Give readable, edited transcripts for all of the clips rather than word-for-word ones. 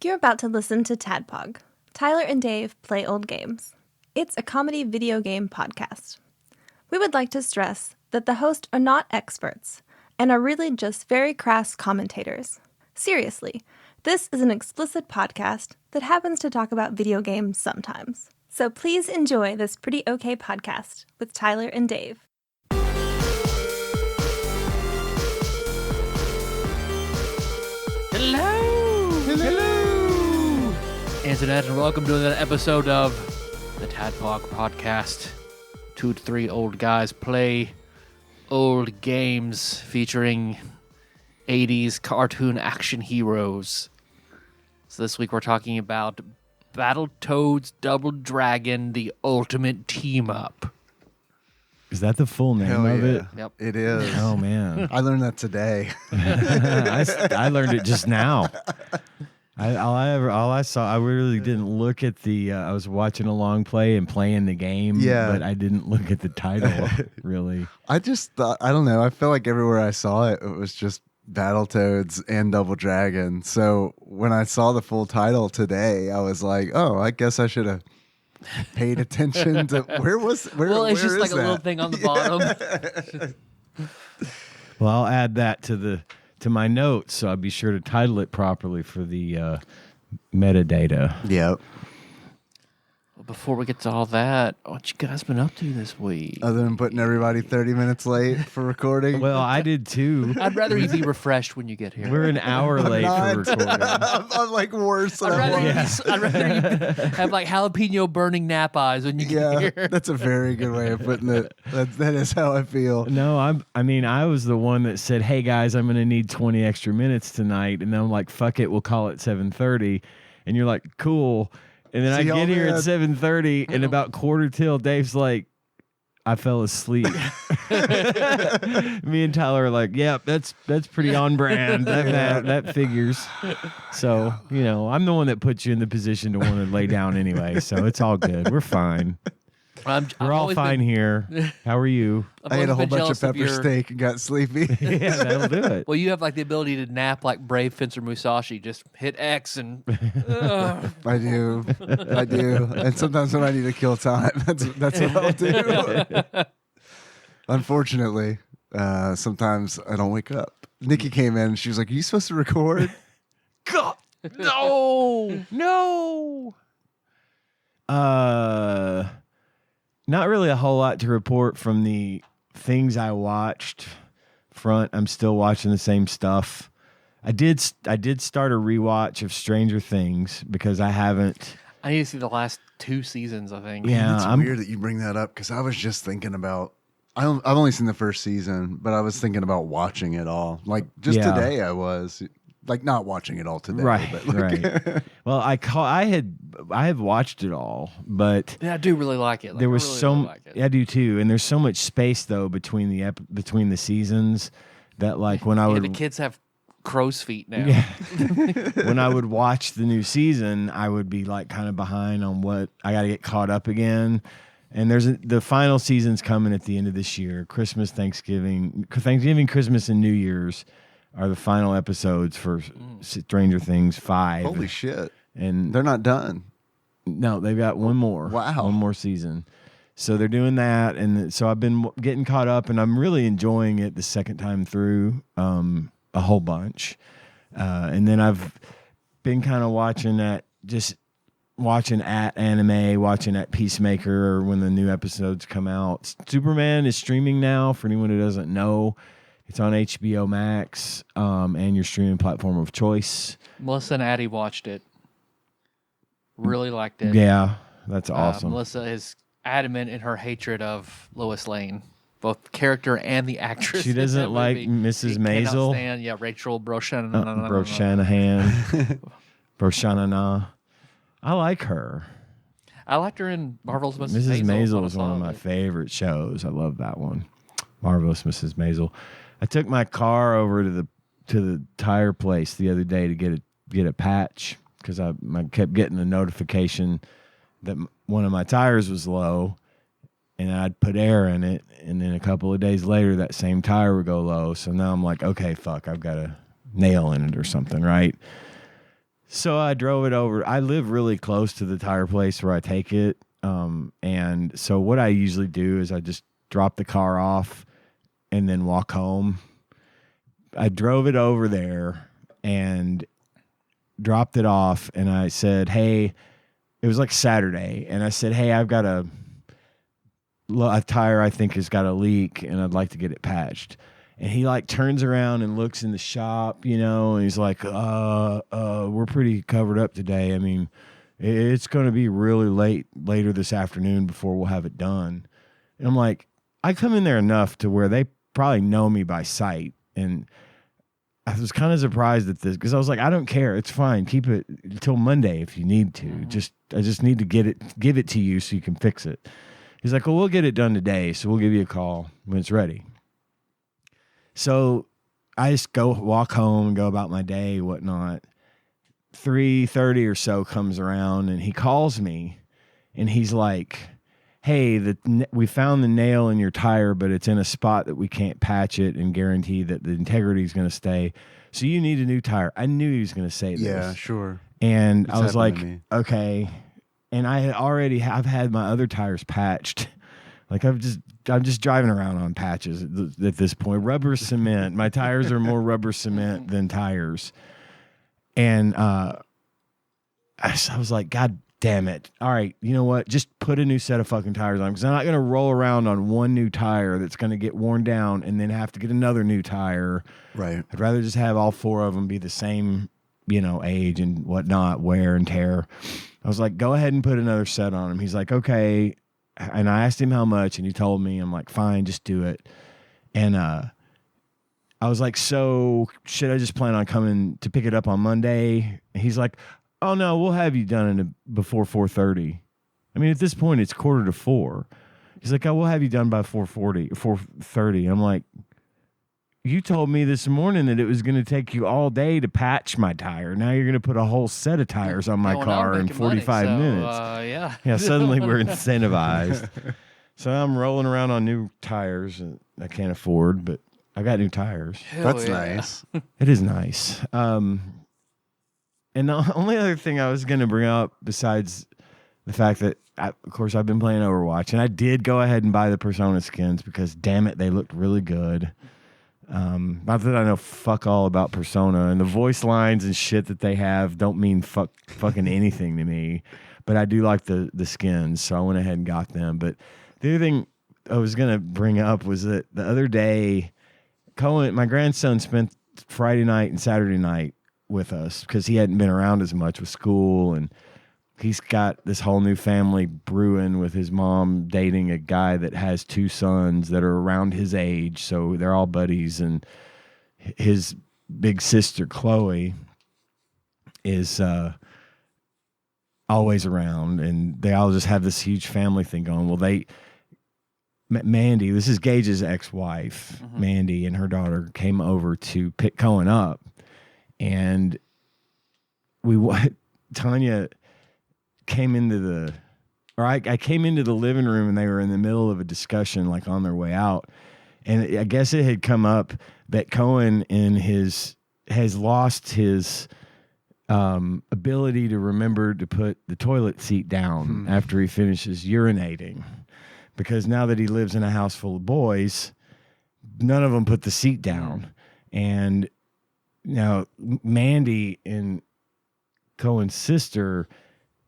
You're about to listen to TADPOG. Tyler and Dave play old games. It's a comedy video game podcast. We would like to stress that the hosts are not experts and are really just very crass commentators. Seriously, this is an explicit podcast that happens to talk about video games sometimes. So please enjoy this pretty okay podcast with Tyler and Dave. Hello, Internet, and welcome to another episode of the TADPOG podcast. 2 to 3 old guys play old games featuring 80s cartoon action heroes. So this week we're talking about Battletoads Double Dragon, the Ultimate Team Up. Is that the full name Hell of yeah. it? Yep. It is. Oh, man. I learned that today. I learned it just now. I really didn't look at the, I was watching a long play and playing the game, Yeah. but I didn't look at the title, really. I just thought, I don't know, I feel like everywhere I saw it, it was just Battletoads and Double Dragon. So when I saw the full title today, I was like, oh, I guess I should have paid attention to where it's Well, it's just like a little thing on the bottom. Well, I'll add that to my notes, so I'll be sure to title it properly for the metadata. Yep. Before we get to all that, what you guys been up to this week? Other than putting everybody 30 minutes late for recording. Well, I did too. I'd rather you be refreshed when you get here. We're an hour late for recording. I'm like worse than I'd I rather, was. I'd rather you have like jalapeno burning nap eyes when you get Yeah, here. that's a very good way of putting it. That is how I feel. No, I was the one that said, "Hey guys, I'm going to need 20 extra minutes tonight," and then I'm like, "Fuck it, we'll call it 7:30," and you're like, "Cool." And then I See, get here at man. 7:30, and about quarter till, Dave's like, "I fell asleep." Me and Tyler are like, "Yeah, that's pretty on brand. That figures." So I'm the one that puts you in the position to want to lay down anyway. So it's all good. We're fine. We're all fine here. How are you? I ate a whole bunch of pepper steak and got sleepy. Yeah, that'll do it. Well, you have like the ability to nap like brave fencer Musashi. Just hit X and I do. And sometimes when I need to kill time, that's what I'll do. Unfortunately, sometimes I don't wake up. Nikki came in and she was like, "Are you supposed to record?" God, no. Not really a whole lot to report from the things I watched front. I'm still watching the same stuff. I did start a rewatch of Stranger Things because I haven't. I need to see the last 2 seasons, I think. Yeah, It's weird that you bring that up because I was just thinking about. I've only seen the first season, but I was thinking about watching it all. Like just today, I was like not watching it all today. Right, but like, right. Well, I have watched it all, but Yeah, I do really like it. Like, there was I really, so really like it. I do too, and there's so much space though between the seasons that like when I Yeah, would the kids have crow's feet now. Yeah. When I would watch the new season, I would be like kind of behind on what I got to get caught up again. And the final season's coming at the end of this year. Christmas, Thanksgiving, Christmas, and New Year's are the final episodes for Stranger Things 5. holy shit! And They're not done. no, they've got one more. Wow. One more season. So they're doing that, and so I've been getting caught up, and I'm really enjoying it the second time through. A whole bunch, and then I've been kind of watching at anime, watching at Peacemaker when the new episodes come out. Superman is streaming now. For anyone who doesn't know, it's on HBO Max and your streaming platform of choice. Melissa and Addie watched it. Really liked it. Yeah, that's awesome. Melissa is adamant in her hatred of Lois Lane, both the character and the actress. She in doesn't that like movie. Mrs. She cannot Maisel? stand, Rachel Brosnahan. Brosnahan. I like her. I liked her in Marvelous Mrs. Mrs. Maisel is one of my solid. favorite shows. I love that one. Marvelous Mrs. Maisel. I took my car over to the tire place the other day to get a patch because I kept getting a notification that one of my tires was low, and I'd put air in it, and then a couple of days later that same tire would go low. So now I'm like, okay, fuck, I've got a nail in it or something, right? So I drove it over. I live really close to the tire place where I take it. And so what I usually do is I just drop the car off and then walk home. I drove it over there and dropped it off. And I said, hey, it was like Saturday. And I said, hey, I've got a tire I think has got a leak and I'd like to get it patched. And he like turns around and looks in the shop, and he's like, we're pretty covered up today. I mean, it's going to be really later this afternoon before we'll have it done. And I'm like, I come in there enough to where they probably know me by sight. And I was kind of surprised at this because I was like, I don't care. It's fine. Keep it until Monday if you need to. I just need to give it to you so you can fix it. He's like, well, we'll get it done today. So we'll give you a call when it's ready. So I just walk home and go about my day, whatnot. 3:30 or so comes around and he calls me and he's like, hey, we found the nail in your tire, but it's in a spot that we can't patch it and guarantee that the integrity is going to stay. So you need a new tire. I knew he was going to say this. Yeah, sure. And I was like, okay. And I've had my other tires patched. Like I'm just driving around on patches at this point. Rubber cement. My tires are more rubber cement than tires. And I was like, God damn it. All right, you know what? Just put a new set of fucking tires on because I'm not going to roll around on one new tire that's going to get worn down and then have to get another new tire. Right. I'd rather just have all four of them be the same, age and whatnot, wear and tear. I was like, go ahead and put another set on him. He's like, okay. And I asked him how much, and he told me. I'm like, fine, just do it. And I was like, so should I just plan on coming to pick it up on Monday? And he's like, oh, no, we'll have you done before 4:30. I mean, at this point, it's 3:45. He's like, oh, we'll have you done by 4:30. I'm like, you told me this morning that it was going to take you all day to patch my tire. Now you're going to put a whole set of tires on my car in 45 minutes. Yeah, suddenly we're incentivized. So I'm rolling around on new tires that I can't afford, but I got new tires. That's nice. It is nice. And the only other thing I was going to bring up besides the fact that, of course, I've been playing Overwatch, and I did go ahead and buy the Persona skins because, damn it, they looked really good. Not that I know fuck all about Persona, and the voice lines and shit that they have don't mean fucking anything to me, but I do like the skins, so I went ahead and got them. But the other thing I was going to bring up was that the other day, my grandson spent Friday night and Saturday night with us because he hadn't been around as much with school, and he's got this whole new family brewing with his mom dating a guy that has two sons that are around his age. So they're all buddies. And his big sister, Chloe, is always around. And they all just have this huge family thing going. Well, Mandy, this is Gage's ex-wife, Mandy, and her daughter came over to pick Cohen up. And Tanya came into I came into the living room and they were in the middle of a discussion, like on their way out. And I guess it had come up that Cohen has lost his ability to remember to put the toilet seat down after he finishes urinating. Because now that he lives in a house full of boys, none of them put the seat down. And now Mandy and Cohen's sister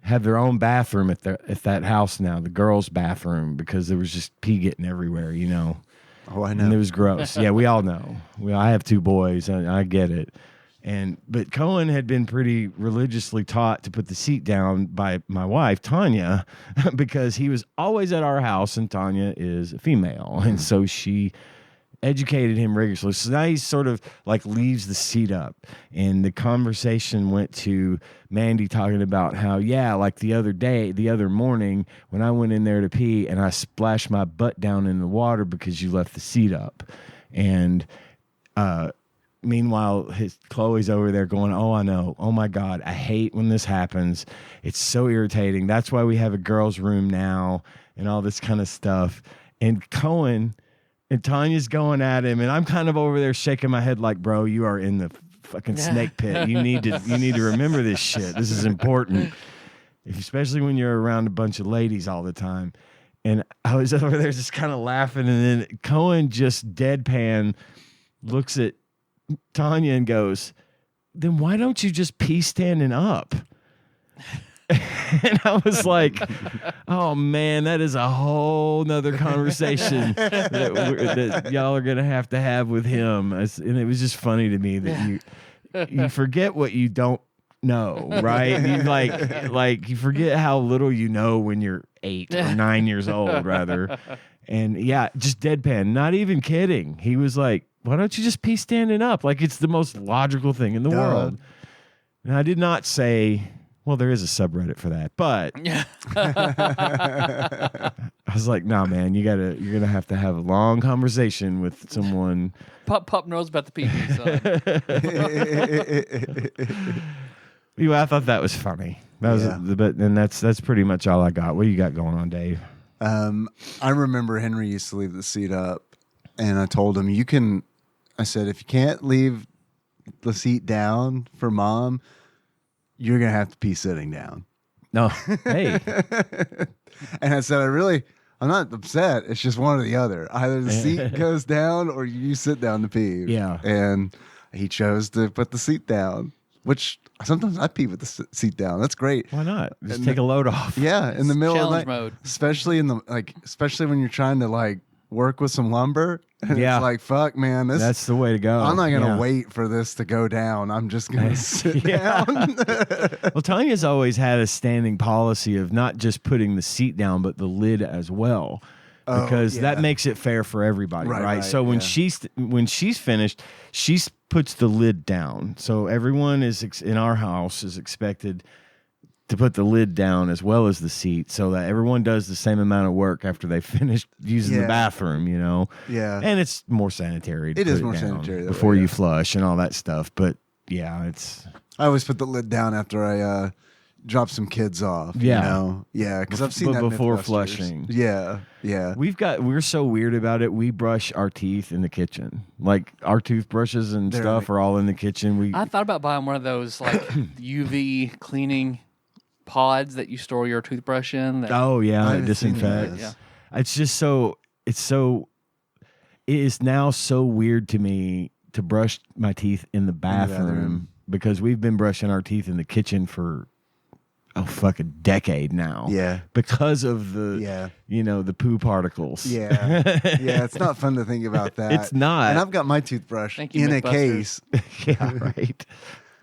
have their own bathroom at that house now, the girls' bathroom, because there was just pee getting everywhere, Oh, I know. And it was gross. Yeah, we all know. I have two boys, and I get it. But Cohen had been pretty religiously taught to put the seat down by my wife, Tanya, because he was always at our house, and Tanya is a female. And so she educated him rigorously. So now he sort of like leaves the seat up, and the conversation went to Mandy talking about how, like the other morning when I went in there to pee and I splashed my butt down in the water because you left the seat up. And meanwhile, Chloe's over there going, oh, I know. Oh my God. I hate when this happens. It's so irritating. That's why we have a girl's room now and all this kind of stuff. And Cohen and Tanya's going at him, and I'm kind of over there shaking my head like, bro, you are in the fucking snake pit. You need to remember this shit. This is important, especially when you're around a bunch of ladies all the time. And I was over there just kind of laughing, and then Cohen just deadpan looks at Tanya and goes, "Then why don't you just pee standing up?" And I was like, "Oh man, that is a whole nother conversation that y'all are gonna have to have with him." And it was just funny to me that you forget what you don't know, right? You like you forget how little you know when you're 8 or 9 years old, rather. And yeah, just deadpan, not even kidding. He was like, "Why don't you just pee standing up?" Like it's the most logical thing in the world. And I did not say, well, there is a subreddit for that, but I was like, "Nah, man, you're gonna have to have a long conversation with someone." Pup knows about the pee-pee, son. Yeah, I thought that was funny. That was and that's pretty much all I got. What do you got going on, Dave? I remember Henry used to leave the seat up, and I told him, I said, if you can't leave the seat down for Mom, you're going to have to pee sitting down. No, hey. And I said, I'm not upset. It's just one or the other. Either the seat goes down or you sit down to pee. Yeah. And he chose to put the seat down, which sometimes I pee with the seat down. That's great. Why not? Just take a load off. Yeah, in the middle of the night, mode. especially especially when you're trying to work with some lumber. And Yeah. it's like, fuck, man, That's the way to go. I'm not gonna Yeah. wait for this to go down. I'm just gonna sit down. Well, Tanya's always had a standing policy of not just putting the seat down, but the lid as well, because that makes it fair for everybody, right? So when she's finished, she puts the lid down. So everyone in our house is expected to put the lid down as well as the seat, so that everyone does the same amount of work after they finish using the bathroom, Yeah. And it's more sanitary. It is more sanitary that before way, you flush and all that stuff. But yeah, it's I always put the lid down after I drop some kids off. Yeah. Yeah, because I've seen that before Mythbusters. flushing. Yeah. We're so weird about it. We brush our teeth in the kitchen. Like our toothbrushes and stuff are all in the kitchen. I thought about buying one of those UV cleaning pods that you store your toothbrush in. Oh yeah, I it haven't seen disinfects. those. Yeah. It's just it is now so weird to me to brush my teeth in the bathroom because we've been brushing our teeth in the kitchen for a fucking decade now. Yeah. Because of the the poo particles. Yeah. Yeah, it's not fun to think about that. It's not. And I've got my toothbrush Thank you, in a Mythbusters. case. Yeah, right.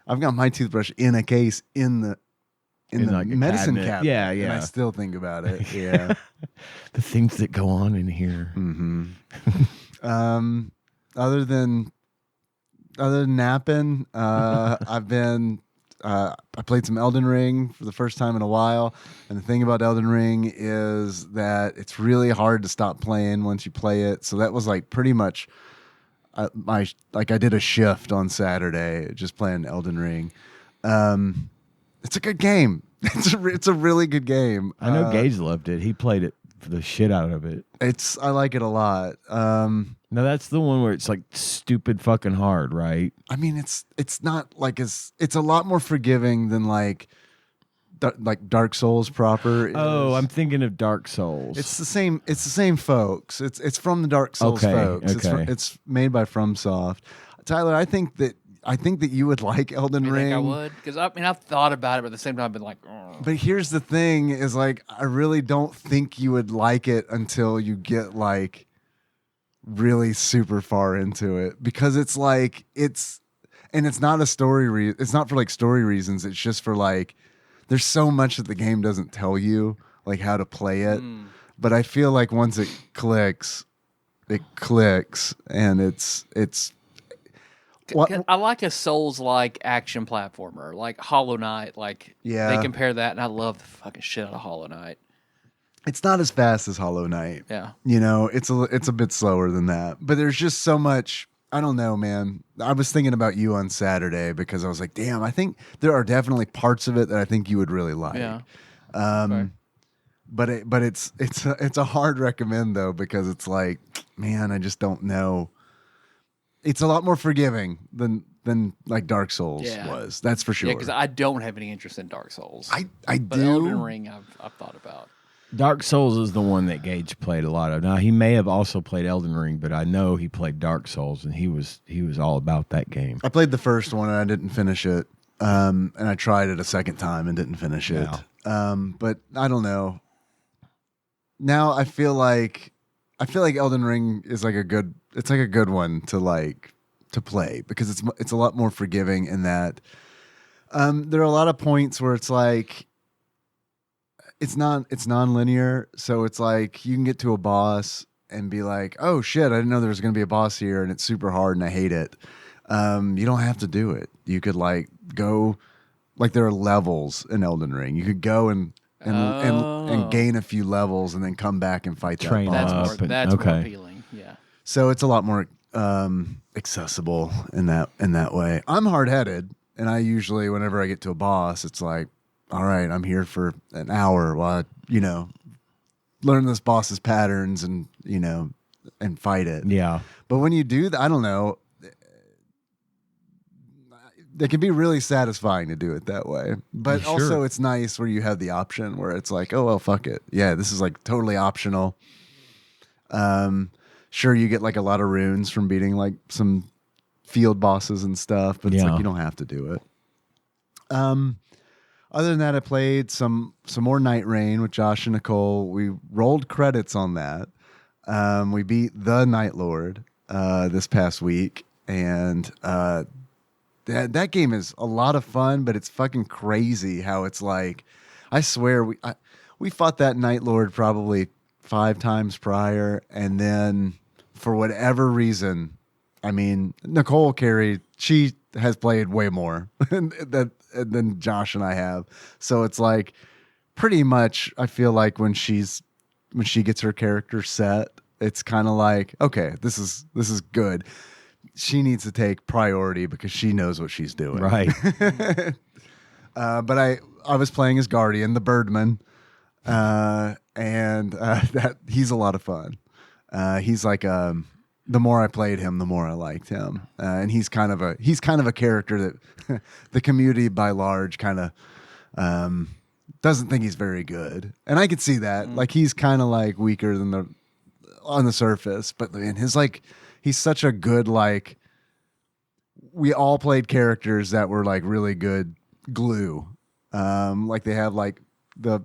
I've got my toothbrush in a case in the like a medicine cabinet. cabinet. Yeah, And I yeah. still think about it. Yeah. The things that go on in here. Mm-hmm. Other than napping, I've been I played some Elden Ring for the first time in a while, and the thing about Elden Ring is that it's really hard to stop playing once you play it. So that was like pretty much I did a shift on Saturday just playing Elden Ring. It's a good game. It's a really good game. I know Gage loved it. He played it for the shit out of it. I like it a lot. Now that's the one where it's like stupid fucking hard, right? I mean, it's not like it's a lot more forgiving than like Dark Souls proper. Oh, I'm thinking of Dark Souls. It's the same. It's the same folks. It's from the Dark Souls folks. Okay. It's made by FromSoft. Tyler, I think that you would like Elden You Ring. think I would? Because I've thought about it, but at the same time, I've been like, oh. But here's the thing: is like I really don't think you would like it until you get like really super far into it, because it's like it's not a story. It's not for like story reasons. It's just for like there's so much that the game doesn't tell you like how to play it. But I feel like once it clicks, and it's. I like a Souls-like action platformer, like Hollow Knight. Like they compare that, and I love the fucking shit out of Hollow Knight. It's not as fast as Hollow Knight. Yeah, It's a bit slower than that. But there's just so much. I don't know, man. I was thinking about you on Saturday because I was like, damn, I think there are definitely parts of it that I think you would really like. yeah. But it's a hard recommend though, because it's like, man, I just don't know. It's a lot more forgiving than than like Dark Souls was. That's for sure. Yeah, because I don't have any interest in Dark Souls. I but do. Elden Ring, I've thought about. Dark Souls is the one that Gage played a lot of. Now he may have also played Elden Ring, but I know he played Dark Souls, and he was all about that game. I played the first one and I didn't finish it. And I tried it a second time and didn't finish it. But I don't know. Now I feel like Elden Ring is like a good one to play because it's a lot more forgiving in that there are a lot of points where it's like it's non-linear, so it's like you can get to a boss and be like, oh shit, I didn't know there was going to be a boss here and it's super hard and I hate it. You don't have to do it. You could like go, like there are levels in Elden Ring. You could go and gain a few levels and then come back and fight Train that boss. That's more appealing. Yeah. So it's a lot more accessible in that way. I'm hard-headed, and I usually, whenever I get to a boss, it's like, all right, I'm here for an hour while I, learn this boss's patterns and and fight it. Yeah. But when you do that, I don't know. It can be really satisfying to do it that way. But Sure. also it's nice where you have the option where it's like, oh, well, fuck it. Yeah, this is like totally optional. Sure, you get like a lot of runes from beating like some field bosses and stuff, but it's like you don't have to do it. Other than that, I played some more Night Rain with Josh and Nicole. We rolled credits on that. We beat the Night Lord this past week, and that game is a lot of fun, but it's fucking crazy how it's like, I swear we fought that Night Lord probably 5 times prior, and then for whatever reason, I mean, Nicole carried, she has played way more than Josh and I have. So it's like pretty much, I feel like when she gets her character set, it's kind of like, okay, this is good. She needs to take priority because she knows what she's doing. Right. But I was playing as Guardian, the Birdman, and that he's a lot of fun. He's like the more I played him, the more I liked him, and he's kind of a character that the community by large kind of doesn't think he's very good, and I could see that. Like he's kind of like weaker than on the surface, but man, he's such a good, like, we all played characters that were like really good glue. Like they have like the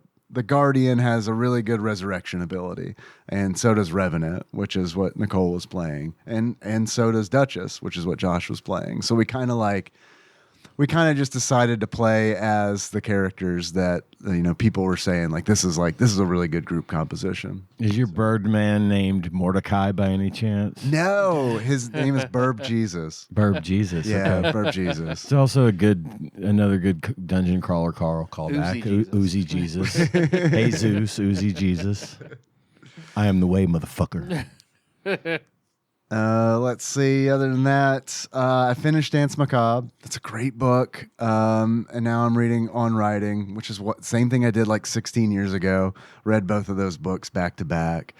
Guardian has a really good resurrection ability, and so does Revenant, which is what Nicole was playing, and so does Duchess, which is what Josh was playing. So we kind of just decided to play as the characters that people were saying like this is a really good group composition. Is your Birdman named Mordecai by any chance? No, his name is Burb Jesus. Burb Jesus. Yeah, Okay. Burb Jesus. It's also another good dungeon crawler Carl callback. Uzi Jesus. Jesus, Uzi Jesus. I am the way, motherfucker. Let's see. Other than that, I finished Dance Macabre. It's a great book. And now I'm reading On Writing, which is same thing I did like 16 years ago. Read both of those books back to back.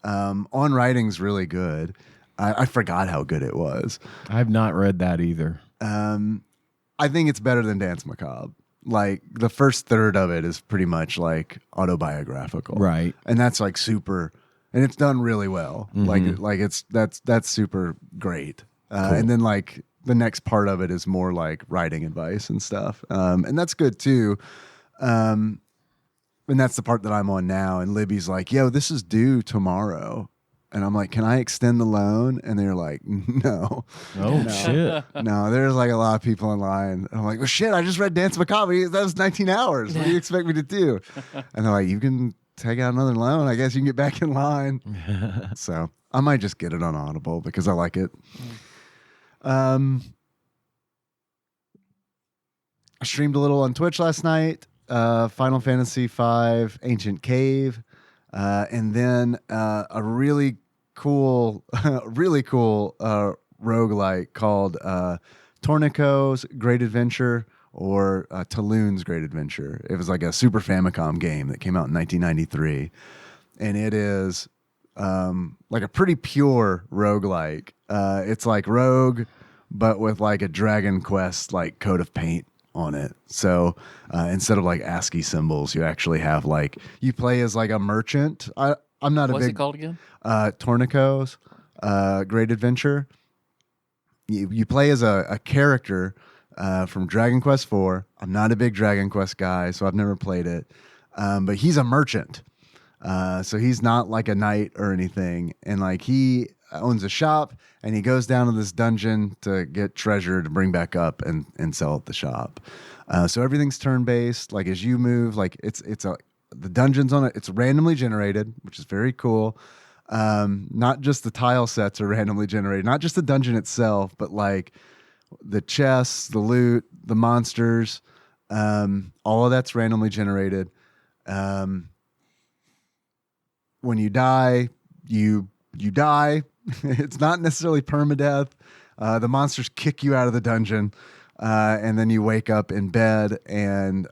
On Writing's really good. I forgot how good it was. I've not read that either. I think it's better than Dance Macabre. Like the first third of it is pretty much like autobiographical. Right. And that's like super. And it's done really well. Mm-hmm. Like that's super great. Cool. And then like the next part of it is more like writing advice and stuff. And that's good too. And that's the part that I'm on now. And Libby's like, yo, this is due tomorrow. And I'm like, can I extend the loan? And they're like, no. Oh, shit. No, there's like a lot of people in line. And I'm like, well, shit, I just read Dance Macabre. That was 19 hours. What do you expect me to do? And they're like, you can take out another loan. I guess you can get back in line. So I might just get it on Audible because I like it. I streamed a little on Twitch last night. Final Fantasy V Ancient Cave. And then a really cool roguelike called Tornico's Great Adventure, or Taloon's Great Adventure. It was like a Super Famicom game that came out in 1993. And it is like a pretty pure roguelike. It's like Rogue but with like a Dragon Quest like coat of paint on it. So instead of like ASCII symbols, you actually have like you play as like a merchant. I'm not What's a it big called again? Tornico's Great Adventure. You play as a character from Dragon Quest IV. I'm not a big Dragon Quest guy, so I've never played it. But he's a merchant. So he's not like a knight or anything. And like he owns a shop and he goes down to this dungeon to get treasure to bring back up and sell at the shop. So everything's turn-based. Like as you move, like the dungeons on it, it's randomly generated, which is very cool. Not just the tile sets are randomly generated, not just the dungeon itself, but like the chests, the loot, the monsters, all of that's randomly generated. When you die, you die. It's not necessarily permadeath. The monsters kick you out of the dungeon, and then you wake up in bed. And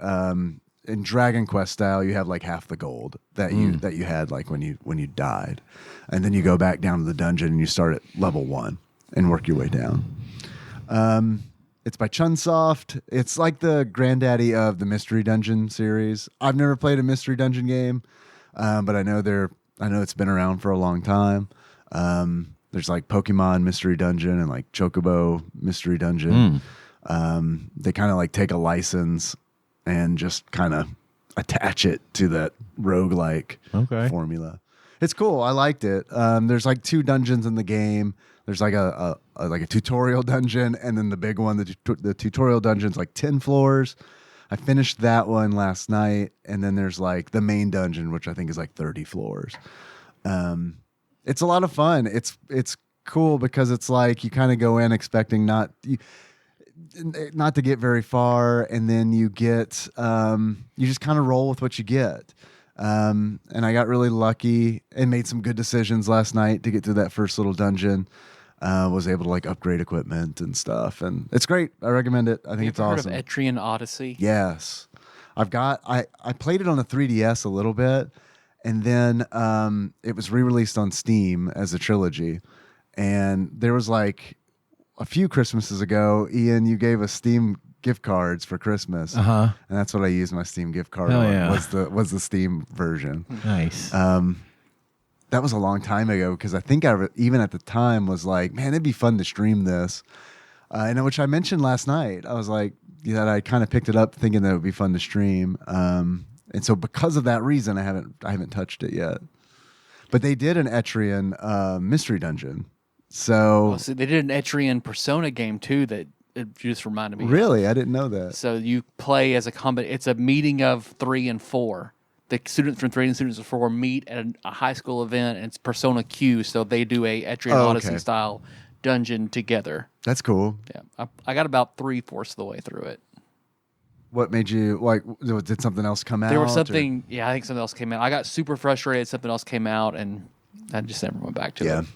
in Dragon Quest style, you have like half the gold that you had like when you died, and then you go back down to the dungeon and you start at level 1 and work your way down. It's by Chunsoft. It's like the granddaddy of the Mystery Dungeon series. I've never played a Mystery Dungeon game, but I know it's been around for a long time. There's like Pokemon Mystery Dungeon and like Chocobo Mystery Dungeon. They kind of like take a license and just kind of attach it to that roguelike formula. It's cool. I liked it. There's like 2 dungeons in the game. There's like a tutorial dungeon, and then the big one. The tutorial dungeon's like 10 floors. I finished that one last night, and then there's like the main dungeon, which I think is like 30 floors. It's a lot of fun. It's cool because it's like you kind of go in expecting not to get very far, and then you get you just kind of roll with what you get. And I got really lucky and made some good decisions last night to get through that first little dungeon. Was able to like upgrade equipment and stuff, and it's great. I recommend it. I think it's awesome. Heard of Etrian Odyssey? Yes, I played it on a 3DS a little bit, and then it was re-released on Steam as a trilogy. And there was like a few Christmases ago, Ian, you gave us Steam gift cards for Christmas, and that's what I used my Steam gift card on. Yeah. Was the Steam version. Nice. That was a long time ago because I think even at the time was like, man, it'd be fun to stream this. And which I mentioned last night. I was like, that I kind of picked it up thinking that it would be fun to stream. And so because of that reason, I haven't touched it yet. But they did an Etrian Mystery Dungeon. So they did an Etrian Persona game too that it just reminded me. Really? I didn't know that. So you play as a it's a meeting of 3 and 4. The students from 3 and students from 4 meet at a high school event, and it's Persona Q, so they do a Etrian Odyssey style dungeon together. That's cool. Yeah, I got about 3/4 of the way through it. What made you like? Did something else come out? There was something. Yeah, I think something else came out. I got super frustrated. Something else came out, and I just never went back to it.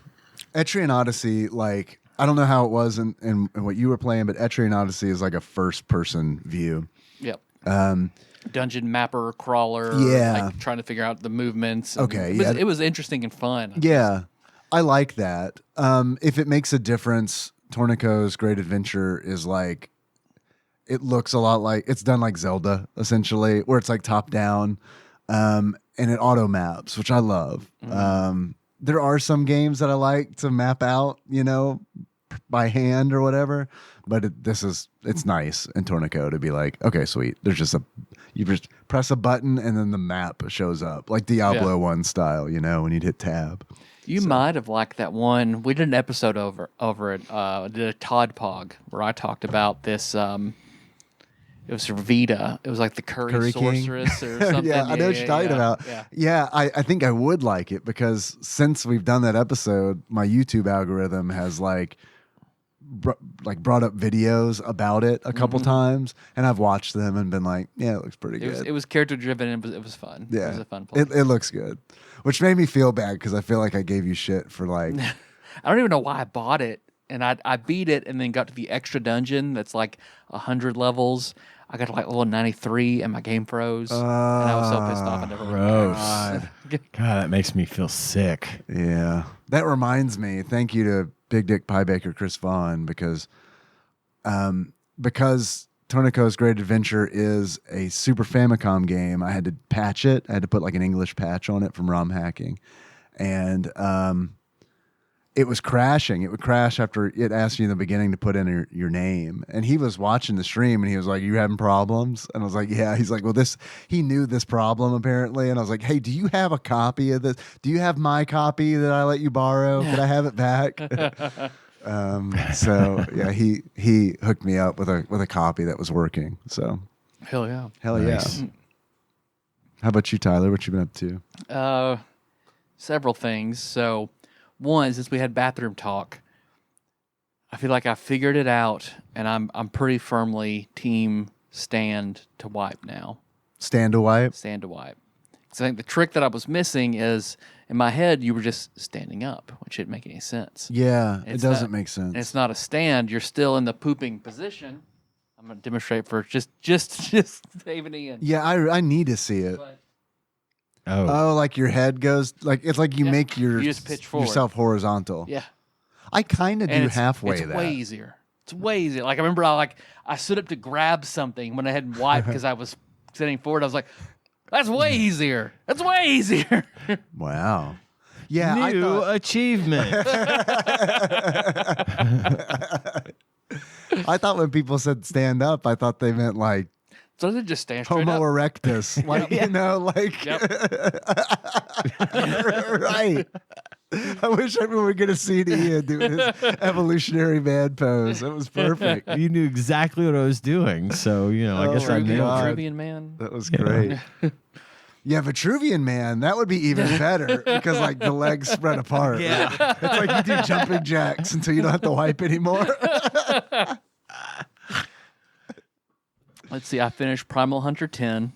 Etrian Odyssey, like I don't know how it was in what you were playing, but Etrian Odyssey is like a first-person view. Yep. Dungeon mapper crawler. Like trying to figure out the movements. It was interesting and fun. Yeah, I like that. If it makes a difference, Tornico's Great Adventure is like, it looks a lot like, it's done like Zelda, essentially, where it's like top down, and it auto maps, which I love. There are some games that I like to map out, by hand or whatever, but it's nice in Tornico to be like, okay, sweet. There's just you just press a button and then the map shows up, like Diablo 1 style, when you'd hit tab. You might have liked that one. We did an episode over it. Did a TADPOG where I talked about this. It was for Vita. It was like the Curry Sorceress or something. Yeah, I know what you're talking about. Yeah, I think I would like it because since we've done that episode, my YouTube algorithm has brought up videos about it a couple times, and I've watched them and been like, yeah, it looks pretty good. It was character driven and it was fun. Yeah, it was a fun play. It looks good, which made me feel bad because I feel like I gave you shit for like. I don't even know why I bought it, and I beat it and then got to the extra dungeon that's like 100 levels. I got to like level 93 and my game froze, and I was so pissed off I never went back. God, that makes me feel sick. Yeah, that reminds me. Thank you to Big Dick Pie Baker Chris Vaughn, because because Toneko's Great Adventure is a Super Famicom game, I had to patch it. I had to put like an English patch on it from ROM hacking. And it was crashing. It would crash after it asked you in the beginning to put in your name. And he was watching the stream and he was like, "You having problems?" And I was like, "Yeah." He's like, "Well, he knew this problem apparently." And I was like, "Hey, do you have a copy of this? Do you have my copy that I let you borrow? Could I have it back?" So yeah, he hooked me up with a copy that was working. So Hell yeah. hell Nice. yeah. How about you, Tyler? What you been up to? Several things. So, one, since we had bathroom talk, I feel like I figured it out, and I'm pretty firmly team stand to wipe now. Stand to wipe. Stand to wipe. So I think the trick that I was missing is in my head you were just standing up, which didn't make any sense. Yeah, it It's doesn't not- make sense. And it's not a stand. You're still in the pooping position. I'm going to demonstrate for just David and Ian. Yeah, I need to see it. But Oh, like your head goes like it's like you Yeah. make You just pitch forward. yourself horizontal. yeah. I kind of do And halfway it's that. way easier. It's way easier. Like I remember I stood up to grab something when I hadn't wiped because I was sitting forward. I was like, that's way easier. That's way easier. Wow. Yeah, New achievement. I thought when people said stand up, I thought they meant like So they just stand straight Homo up. erectus, like you know, like right. I wish everyone would get a CD and do his evolutionary man pose. It was perfect. You knew exactly what I was doing, so I Oh guess I my nailed God. it. Vitruvian man. That was great. Yeah, Vitruvian man, that would be even better because like the legs spread apart. Yeah. Right? It's like you do jumping jacks until you don't have to wipe anymore. Let's see. I finished Primal Hunter 10.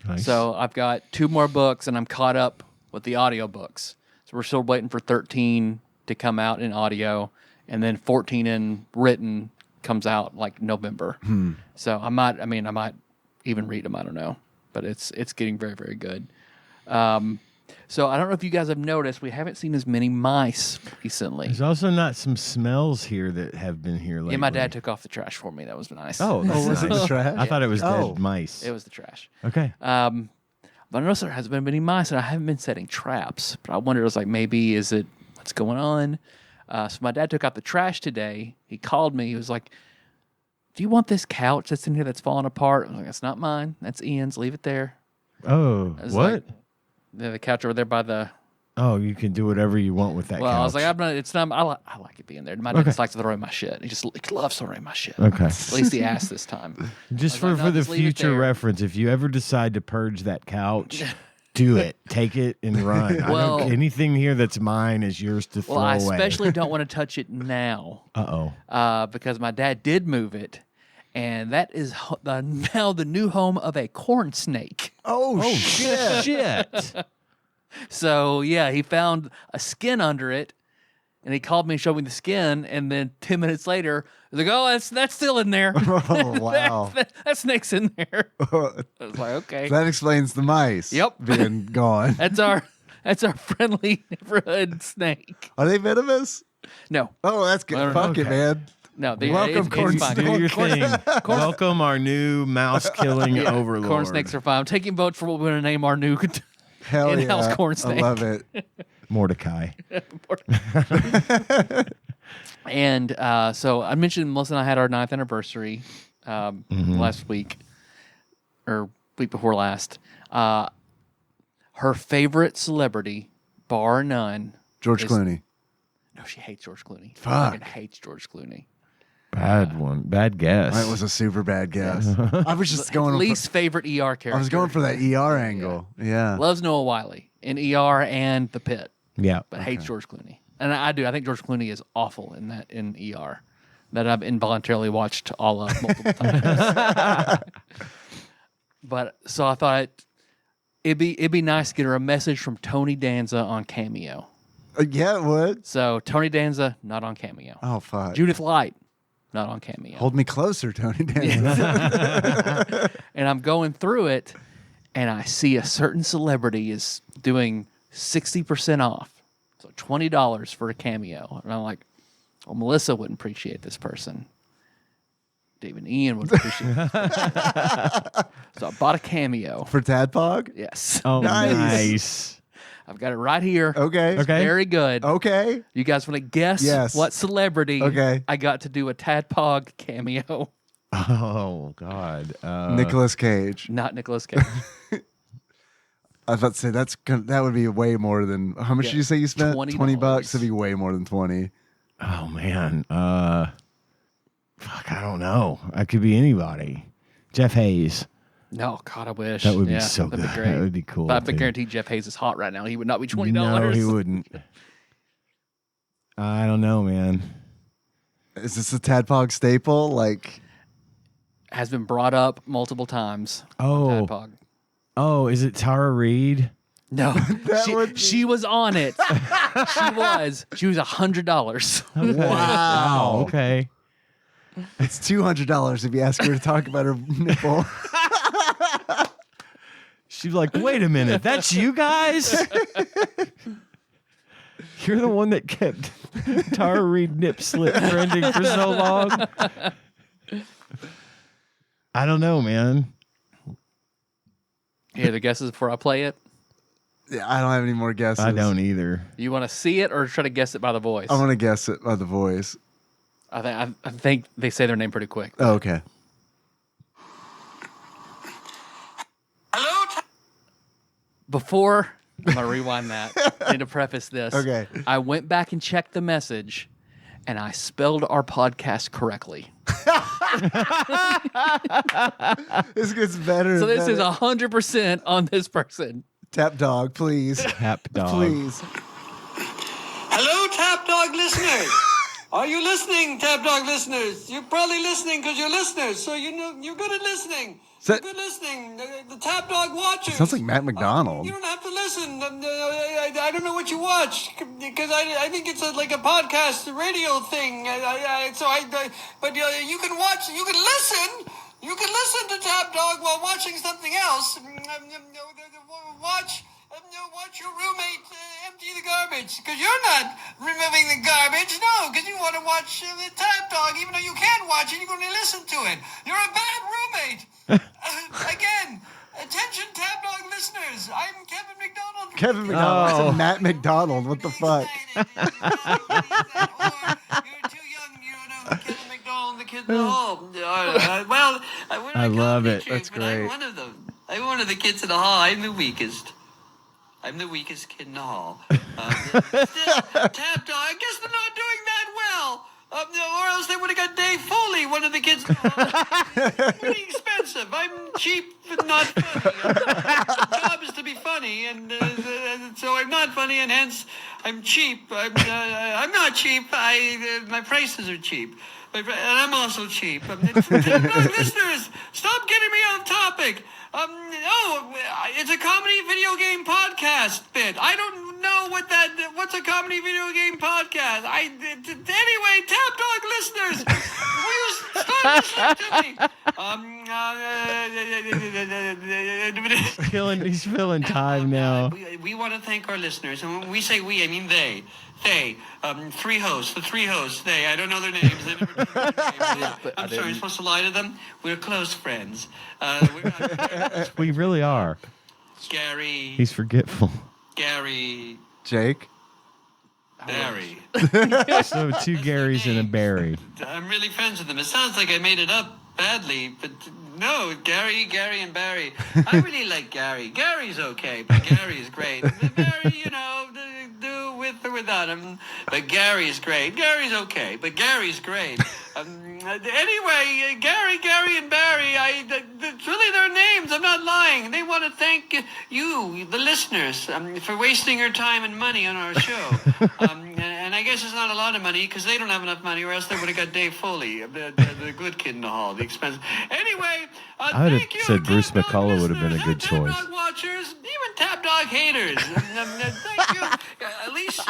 Nice. So I've got 2 more books, and I'm caught up with the audiobooks. So we're still waiting for 13 to come out in audio, and then 14 in written comes out like November. So I might even read them. I don't know, but it's getting very, very good. So I don't know if you guys have noticed, we haven't seen as many mice recently. There's also not some smells here that have been here lately. Yeah, my dad took off the trash for me. That was nice. Oh, that's was it nice. the trash? I thought it was Oh. dead mice. It was the trash. Okay. But I noticed there hasn't been many mice, and I haven't been setting traps. But I wondered, I was like, maybe is it what's going on? So my dad took out the trash today. He called me. He was like, "Do you want this couch that's in here that's falling apart?" I was like, "That's not mine. That's Ian's. Leave it there." Oh, I was what? like, the couch over there by the. Oh, you can do whatever you want with that Well, couch. I was like, "I'm not. It's not. I like it being there." My dad just likes to throw in my shit. He loves throwing my shit. Okay. At least he asked this time. Just I was for like, "No, the just leave it future there." reference, if you ever decide to purge that couch, do it. Take it and run. Well- Anything here that's mine is yours to throw Well, I away. especially don't want to touch it now. Because my dad did move it, and that is now the new home of a corn snake. Oh, shit. Shit. So yeah, he found a skin under it, and he called me and showed me the skin, and then 10 minutes later, he was like, "Oh, that's still in there. Oh, wow. that snake's in there." I was like, "Okay, That explains the mice Yep. being gone. that's our friendly neighborhood snake." Are they venomous? No, Oh, that's good. I don't Fuck know. it, man. no, Welcome, corn it's fine. snake. Do your thing. Welcome our new mouse killing overlord. Corn snakes are fine. I'm taking votes for what we're going to name our new. Hell In-house yeah. corn I snake. love it. Mordecai. And so I mentioned Melissa and I had our 9th anniversary last week, or week before last. Her favorite celebrity, bar none. George is- Clooney. No, she hates George Clooney. Fuck. Fucking hates George Clooney. Bad one. Bad guess. That was a super bad guess. I was just going Least favorite ER character. I was going for that ER angle. Yeah. Loves Noah Wiley in ER and The Pit, yeah. but hates George Clooney. And I do. I think George Clooney is awful in ER. That I've involuntarily watched all of multiple times. But so I thought it'd be nice to get her a message from Tony Danza on Cameo. Yeah, it would. So Tony Danza not on Cameo. Oh, fuck. Judith Light not on Cameo. Hold me closer, Tony Danza. And I'm going through it, and I see a certain celebrity is doing 60% off, so $20 for a Cameo, and I'm like, well, Melissa wouldn't appreciate this person. Dave and Ian would appreciate it. So I bought a cameo. For Tadpog? Yes. Oh, Nice. nice. I've got it right here. Okay. Okay. Very good. Okay. You guys want to guess Yes. what celebrity Okay. I got to do a Tadpog cameo? Oh, God. Nicolas Cage. Not Nicolas Cage. I was about to say that would be way more than how much Yeah, did you say you spent? $20. $20. It'd be way more than 20. Oh, man. Fuck, I don't know. I could be anybody. Jeff Hayes. No, God, I wish. That would be Yeah, so that'd good. Be great. That would be cool. But I too. guarantee Jeff Hayes is hot right now. He would not be $20. No, he wouldn't. I don't know, man. Is this a Tadpog staple? Like, Has been brought up multiple times. Oh. Tadpog. Oh, is it Tara Reid? No, would be- she was on it. She was $100. Wow. Okay. it's $200 if you ask her to talk about her nipple. She's like, wait a minute, that's you guys? You're the one that kept Tara Reid nip slip trending for so long? I don't know, man. Here, the guesses before I play it. Yeah, I don't have any more guesses. I don't either. You want to see it or try to guess it by the voice? I want to guess it by the voice. I think they say their name pretty quick. Oh, okay. Hello, Before I'm gonna rewind that. I need to preface this. Okay. I went back and checked the message, and I spelled our podcast correctly. This gets better. So and this is better. 100% on this person. Tap Dog, please. Tap dog. Please. hello, Tap Dog listeners. Are you listening, Tap Dog listeners? You're probably listening because you're listeners, so you know you're good at listening. You're good listening. The Tap Dog watchers. Sounds like Matt McDonald. You don't have to listen. I don't know what you watch because I think it's like a podcast radio thing. But you can watch. You can listen. You can listen to Tap Dog while watching something else. Watch your roommate empty the garbage because you're not removing the garbage. No, because you want to watch the Tap Dog, even though you can't watch it. You're going to listen to it. You're a bad roommate. Again, attention, Tap Dog listeners. I'm Kevin McDonald. Kevin McDonald. Oh. It's Matt McDonald. What the fuck? You're too young. You know Kevin McDonald, the kid in the hall. I love it. That's but great. I'm one of them. I'm one of the kids in the hall. I'm the weakest. I'm the weakest kid in the hall. Tap Dog, I guess they're not doing that well. Or else they would have got Dave Foley, one of the kids in the hall. Pretty expensive. I'm cheap but not funny. My job is to be funny, and so I'm not funny, and hence I'm cheap. I'm not cheap. My prices are cheap. And I'm also cheap. Listeners, stop getting me off topic. It's a comedy video game podcast bit. I don't know what's a comedy video game podcast. Anyway, Tap Dog listeners, will you start listening to me? He's filling time now. We want to thank our listeners, and when we say we, I mean they. Three hosts, the three hosts, I don't know their names. They never told me their names. I'm sorry, I'm supposed to lie to them? We're close friends. We really are. Gary, He's forgetful. Gary, Jake? Barry. So two Garys and a Barry. I'm really friends with them. It sounds like I made it up badly, but no, Gary, and Barry. I really like Gary. Gary's okay, but Gary is great. Barry, do with or without him, but Gary's great. Gary's okay, but Gary's great. Anyway, Gary, and Barry, it's really their names. I'm not lying. They want to thank you, the listeners, for wasting your time and money on our show. And I guess it's not a lot of money because they don't have enough money, or else they would have got Dave Foley, the good kid in the hall, the expensive. Anyway, I would have thank you, said Bruce Tap Dog McCullough would have been a listeners, good Tap choice. Dog watchers, even Tap Dog haters. Thank you. At least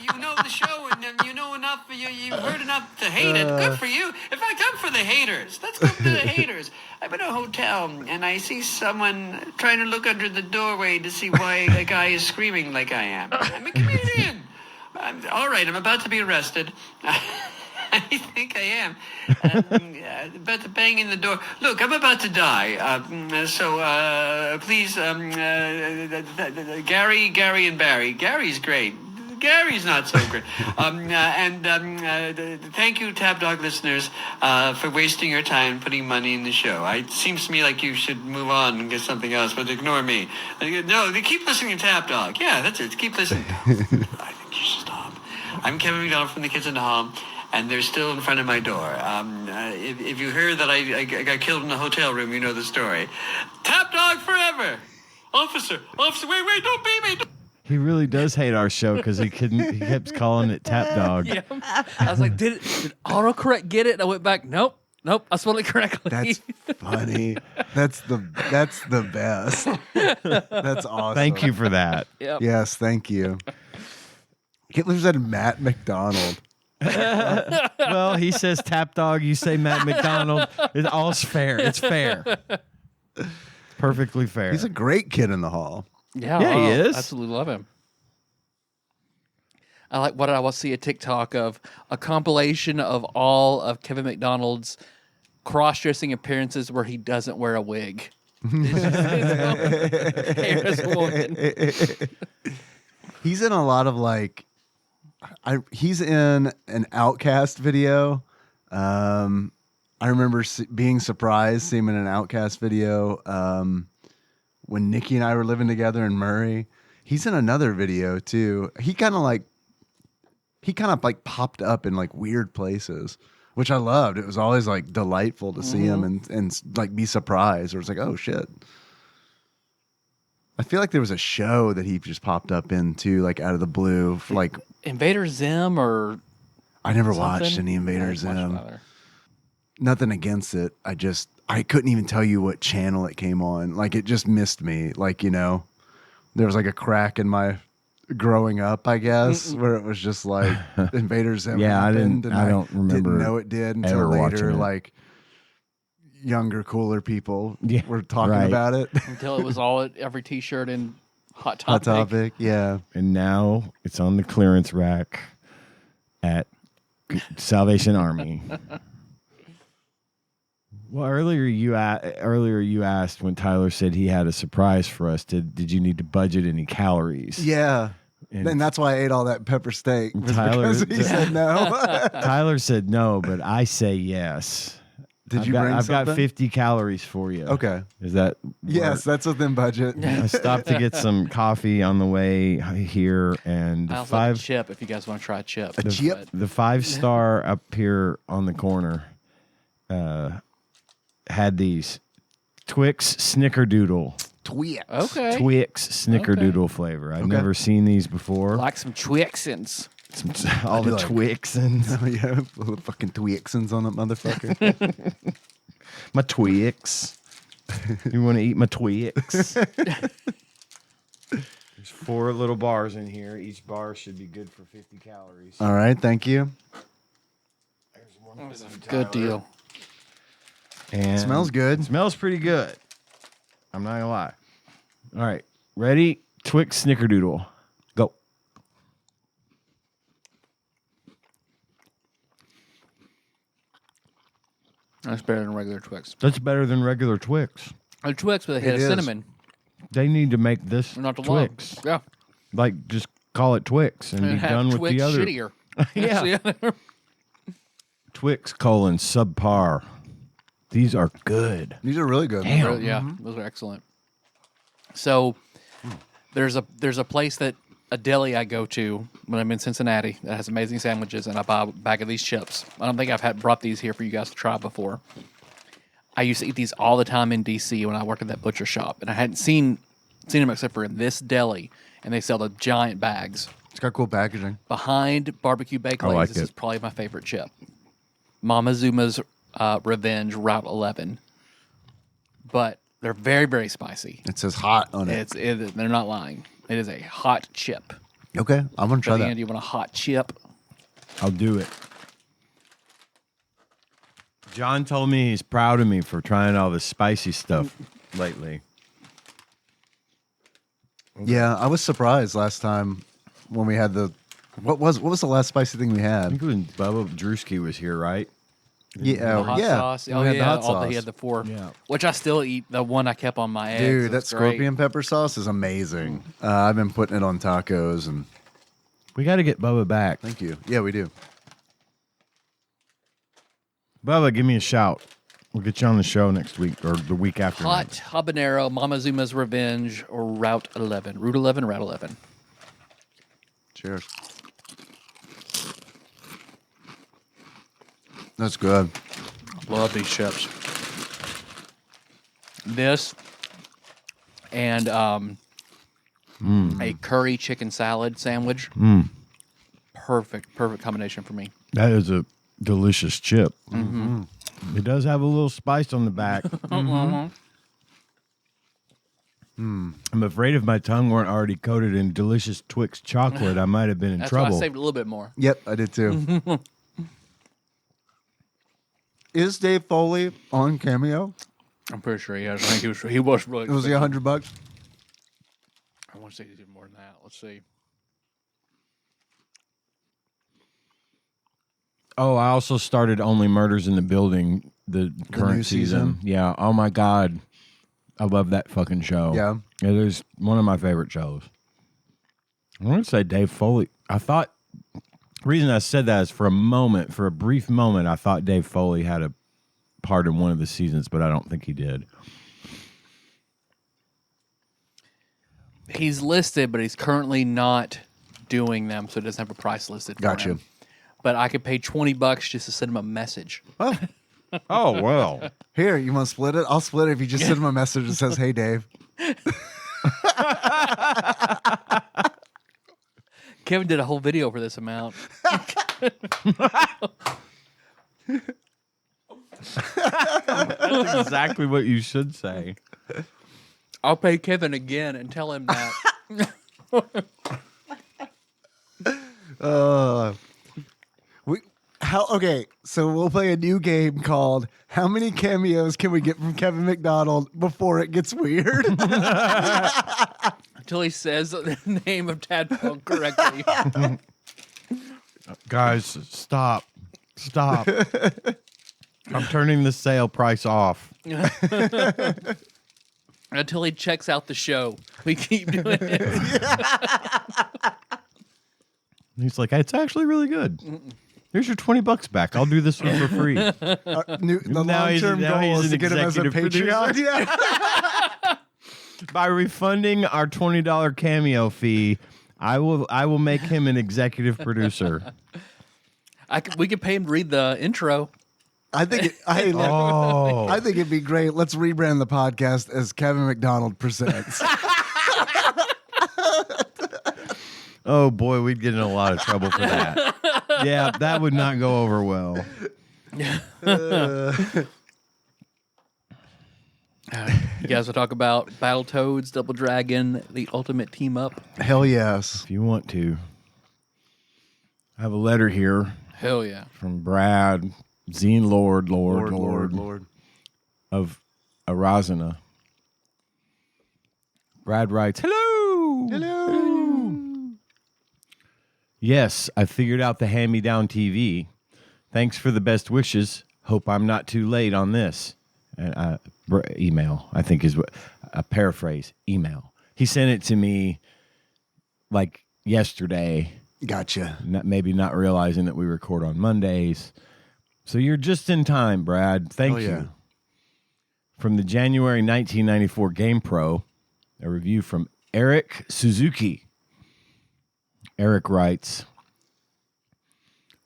you know the show and you know enough. You've heard enough to hate it. Good for you. In fact, I'm for the haters. Let's go to the haters. I'm in a hotel and I see someone trying to look under the doorway to see why a guy is screaming like I am. I'm a comedian. All right, I'm about to be arrested. I think I am. About to bang in the door. Look, I'm about to die. So please, Gary, and Barry. Gary's great. Gary's not so great. Thank you, Tab Dog listeners, for wasting your time putting money in the show. It seems to me like you should move on and get something else, but ignore me. No, they keep listening to Tab Dog. Yeah, that's it. Keep listening. I think you should stop. I'm Kevin McDonald from the Kids in the Hall, and they're still in front of my door. If you heard that I got killed in a hotel room, you know the story. Tab Dog forever! Officer, wait, don't beat me! He really does hate our show because he kept calling it Tap Dog. Yeah. I was like, did autocorrect get it? And I went back, nope, I spelled it correctly. That's funny. That's the best. That's awesome. Thank you for that. Yep. Yes, thank you. Hitler said Matt McDonald. Well, he says Tap Dog, you say Matt McDonald. It's all fair. It's fair. It's perfectly fair. He's a great kid in the hall. Yeah, Yeah, he is. Absolutely love him. I like what I will see a TikTok of a compilation of all of Kevin McDonald's cross-dressing appearances where he doesn't wear a wig. Hair as a woman. He's in a lot of he's in an Outcast video. I remember being surprised seeing him in an Outcast video when Nikki and I were living together in Murray. He's in another video too. He kind of popped up in like weird places, which I loved. It was always like delightful to see him and like be surprised. Or it's like, oh shit. I feel like there was a show that he just popped up into like out of the blue for like Invader Zim or I never something? watched any Invader I didn't watch Zim. it either. Nothing against it. I couldn't even tell you what channel it came on. Like it just missed me. Like, there was like a crack in my growing up, I guess, where it was just like Invader Zim. Yeah, I happened, didn't. and I don't remember. Didn't know it did until ever watching later. it. Like younger, cooler people Yeah, were talking right. about it. Until it was all at every T-shirt and Hot Hot Topic. Topic, yeah. And now it's on the clearance rack at Salvation Army. Well, earlier you asked when Tyler said he had a surprise for us. Did you need to budget any calories? Yeah. And And that's why I ate all that pepper steak. Was Tyler- because he said no. Tyler said no, but I say yes. Did I've you got, bring I've got something? 50 calories for you. Okay. Is that Yes, work? that's within budget. I stopped to get some coffee on the way here, and I the also have a chip if you guys want to try a chip. A chip? the 5-star up here on the corner had these Twix Snickerdoodle. Twix. Okay. Twix Snickerdoodle flavor. I've Okay. never seen these before. Like some Twixins. All the do like- Twixins. Oh, yeah. Little fucking Twixins on that motherfucker. My Twix. You want to eat my Twix? There's 4 little bars in here. Each bar should be good for 50 calories. All right. Thank you. Good deal. And Smells good. Smells pretty good. I'm not gonna lie. All right, ready? Twix Snickerdoodle. Go. That's better than regular Twix. That's better than regular Twix. A Twix with a hit It of is. cinnamon. They need to make this Not the Twix. love. Yeah. Like, just call it Twix and be And have done with Twix the other. shittier. Yeah. Twix : subpar. These are good. These are really good. Damn. Yeah, those are excellent. So there's a place that a deli I go to when I'm in Cincinnati that has amazing sandwiches, and I buy a bag of these chips. I don't think I've brought these here for you guys to try before. I used to eat these all the time in DC when I worked at that butcher shop, and I hadn't seen them except for in this deli, and they sell the giant bags. It's got cool packaging. Behind Barbecue Bake Lays, like this it. is probably my favorite chip. Mama Zuma's Revenge Route 11. But they're very, very spicy. It says hot on it. They're not lying. It is a hot chip. Okay. I'm going to try By the that. end, you want a hot chip? I'll do it. John told me he's proud of me for trying all this spicy stuff lately. Yeah, I was surprised last time when we had the What was the last spicy thing we I had? think when Bubba Drewski was here, right? The hot sauce. We Oh, had the yeah. hot sauce. He had the 4. Yeah. Which I still eat. The one I kept on my eggs. Dude, that It's great. scorpion pepper sauce is amazing. I've been putting it on tacos, and We got to get Bubba back. thank you. Yeah, we do. Bubba, give me a shout. We'll get you on the show next week or the week after. Hot next. habanero, Mama Zuma's Revenge, or Route 11. Route 11. Cheers. That's good. Love these chips. This and a curry chicken salad sandwich. Perfect combination for me. That is a delicious chip. Mm-hmm. It does have a little spice on the back. I'm afraid if my tongue weren't already coated in delicious Twix chocolate, I might have been in That's trouble. why I saved a little bit more. Yep, I did too. Is Dave Foley on Cameo? I'm pretty sure he has. I think he was really. Was he $100? I want to say he did more than that. Let's see. Oh, I also started Only Murders in the Building, the current new season. season? Yeah. Oh my God. I love that fucking show. Yeah. It is one of my favorite shows. I want to say Dave Foley. I thought, the reason I said that is for a brief moment, I thought Dave Foley had a part in one of the seasons, but I don't think he did. He's listed, but he's currently not doing them, so it doesn't have a price listed. For Gotcha. him. But I could pay $20 just to send him a message. Oh, well. Here, you want to split it? I'll split it if you just send him a message that says, "Hey, Dave." Kevin did a whole video for this amount. That's exactly what you should say. I'll pay Kevin again and tell him that. Okay, so we'll play a new game called "How Many Cameos Can We Get from Kevin McDonald Before It Gets Weird?" Until he says the name of Tadpog correctly. Guys, stop. Stop. I'm turning the sale price off. Until he checks out the show. We keep doing it. He's like, it's actually really good. Here's your $20 back. I'll do this one for free. The Now he's- long-term now goal he's is an to get him as a executive Patreon. producer. Yeah. By refunding our $20 cameo fee, I will make him an executive producer. We could pay him to read the intro. I think I think it'd be great. Let's rebrand the podcast as Kevin McDonald Presents. Oh boy, we'd get in a lot of trouble for that. Yeah, that would not go over well. You guys will talk about Battletoads, Double Dragon, the ultimate team up. Hell yes. If you want to. I have a letter here Hell yeah. from Brad, Zine Lord of Arazana. Brad writes, Hello. Yes, I figured out the hand-me-down TV. Thanks for the best wishes. Hope I'm not too late on this. And email, I think is what a paraphrase. Email. He sent it to me like yesterday. Gotcha. Maybe not realizing that we record on Mondays. So you're just in time, Brad. Thank yeah. you. From the January 1994 Game Pro, a review from Eric Suzuki. Eric writes,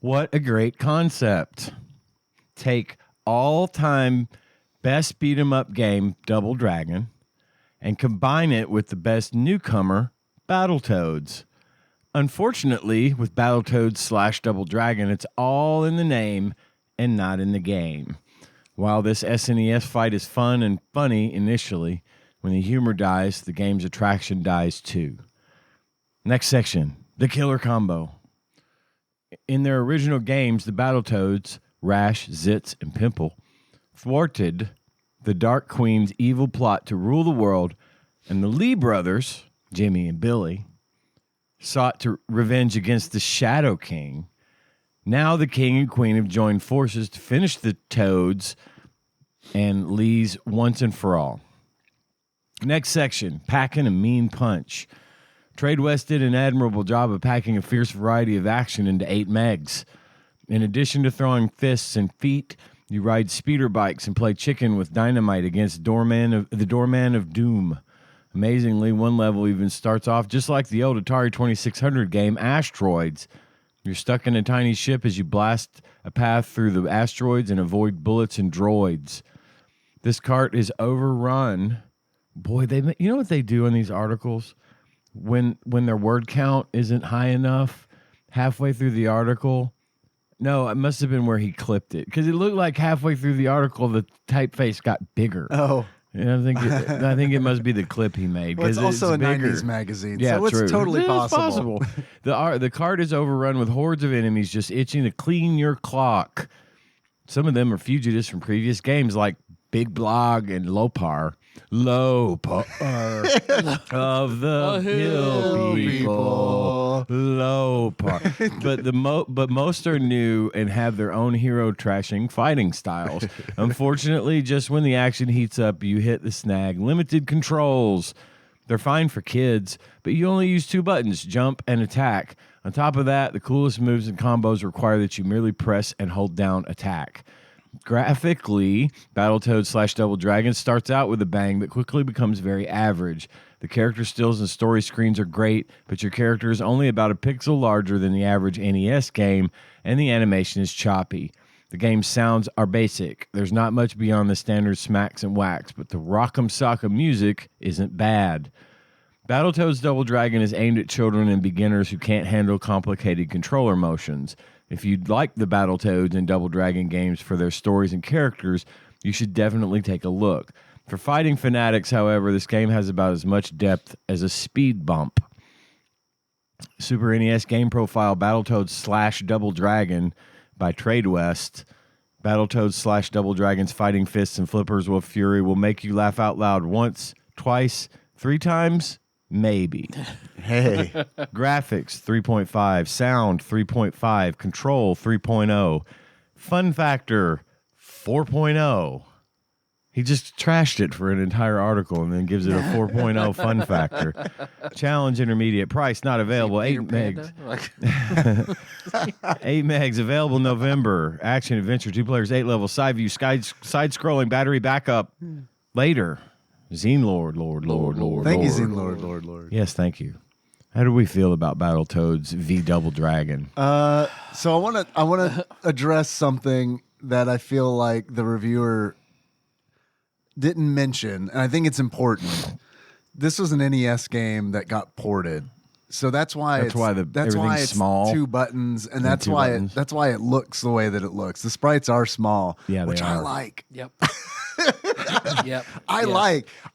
what a great concept. Take all-time best beat-em-up game, Double Dragon, and combine it with the best newcomer, Battletoads. Unfortunately, with Battletoads / Double Dragon, it's all in the name and not in the game. While this SNES fight is fun and funny initially, when the humor dies, the game's attraction dies too. Next section, the killer combo. In their original games, the Battletoads, Rash, Zitz, and Pimple, thwarted the Dark Queen's evil plot to rule the world, and the Lee brothers, Jimmy and Billy, sought to revenge against the Shadow King. Now the king and queen have joined forces to finish the Toads and Lees once and for all. Next section, packing a mean punch. Trade West did an admirable job of packing a fierce variety of action into 8 megs. In addition to throwing fists and feet, you ride speeder bikes and play chicken with dynamite against the Doorman of Doom. Amazingly, one level even starts off just like the old Atari 2600 game, Asteroids. You're stuck in a tiny ship as you blast a path through the asteroids and avoid bullets and droids. This cart is overrun. Boy, you know what they do in these articles? When their word count isn't high enough, halfway through the article. No, it must have been where he clipped it, because it looked like halfway through the article the typeface got bigger. Oh. And I think it must be the clip he made. Well, it's also a bigger. 90s magazine, Yeah, so true. it's totally It is possible. The cart is overrun with hordes of enemies just itching to clean your clock. Some of them are fugitives from previous games like Big Blog and Lopar. Lopar of the hill people. Lopar. But most are new and have their own hero trashing fighting styles. Unfortunately, just when the action heats up, you hit the snag. Limited controls. They're fine for kids, but you only use 2 buttons, jump and attack. On top of that, the coolest moves and combos require that you merely press and hold down attack. Graphically, Battletoads / Double Dragon starts out with a bang but quickly becomes very average. The character stills and story screens are great, but your character is only about a pixel larger than the average NES game, and the animation is choppy. The game's sounds are basic. There's not much beyond the standard smacks and whacks, but the rock'em sock'em music isn't bad. Battletoads Double Dragon is aimed at children and beginners who can't handle complicated controller motions. If you'd like the Battletoads and Double Dragon games for their stories and characters, you should definitely take a look. For fighting fanatics, however, this game has about as much depth as a speed bump. Super NES game profile Battletoads / Double Dragon by Trade West. Battletoads / Double Dragon's fighting fists and flippers with fury will make you laugh out loud once, twice, 3 times, maybe. Hey. Graphics 3.5, sound 3.5, control 3.0, fun factor 4.0. He just trashed it for an entire article and then gives it a 4.0 fun factor. Challenge intermediate, price not available, 8 megs. 8 megs available November. Action adventure, 2 players, 8 levels, side view, side scrolling, battery backup later. Zine Lord. Thank you, Zine Lord. Yes, thank you. How do we feel about Battletoads v Double Dragon? So I want to address something that I feel like the reviewer didn't mention, and I think it's important. This was an NES game that got ported, so that's why it's small. 2 buttons, and that's why it looks the way that it looks. The sprites are small, which I like. Yep.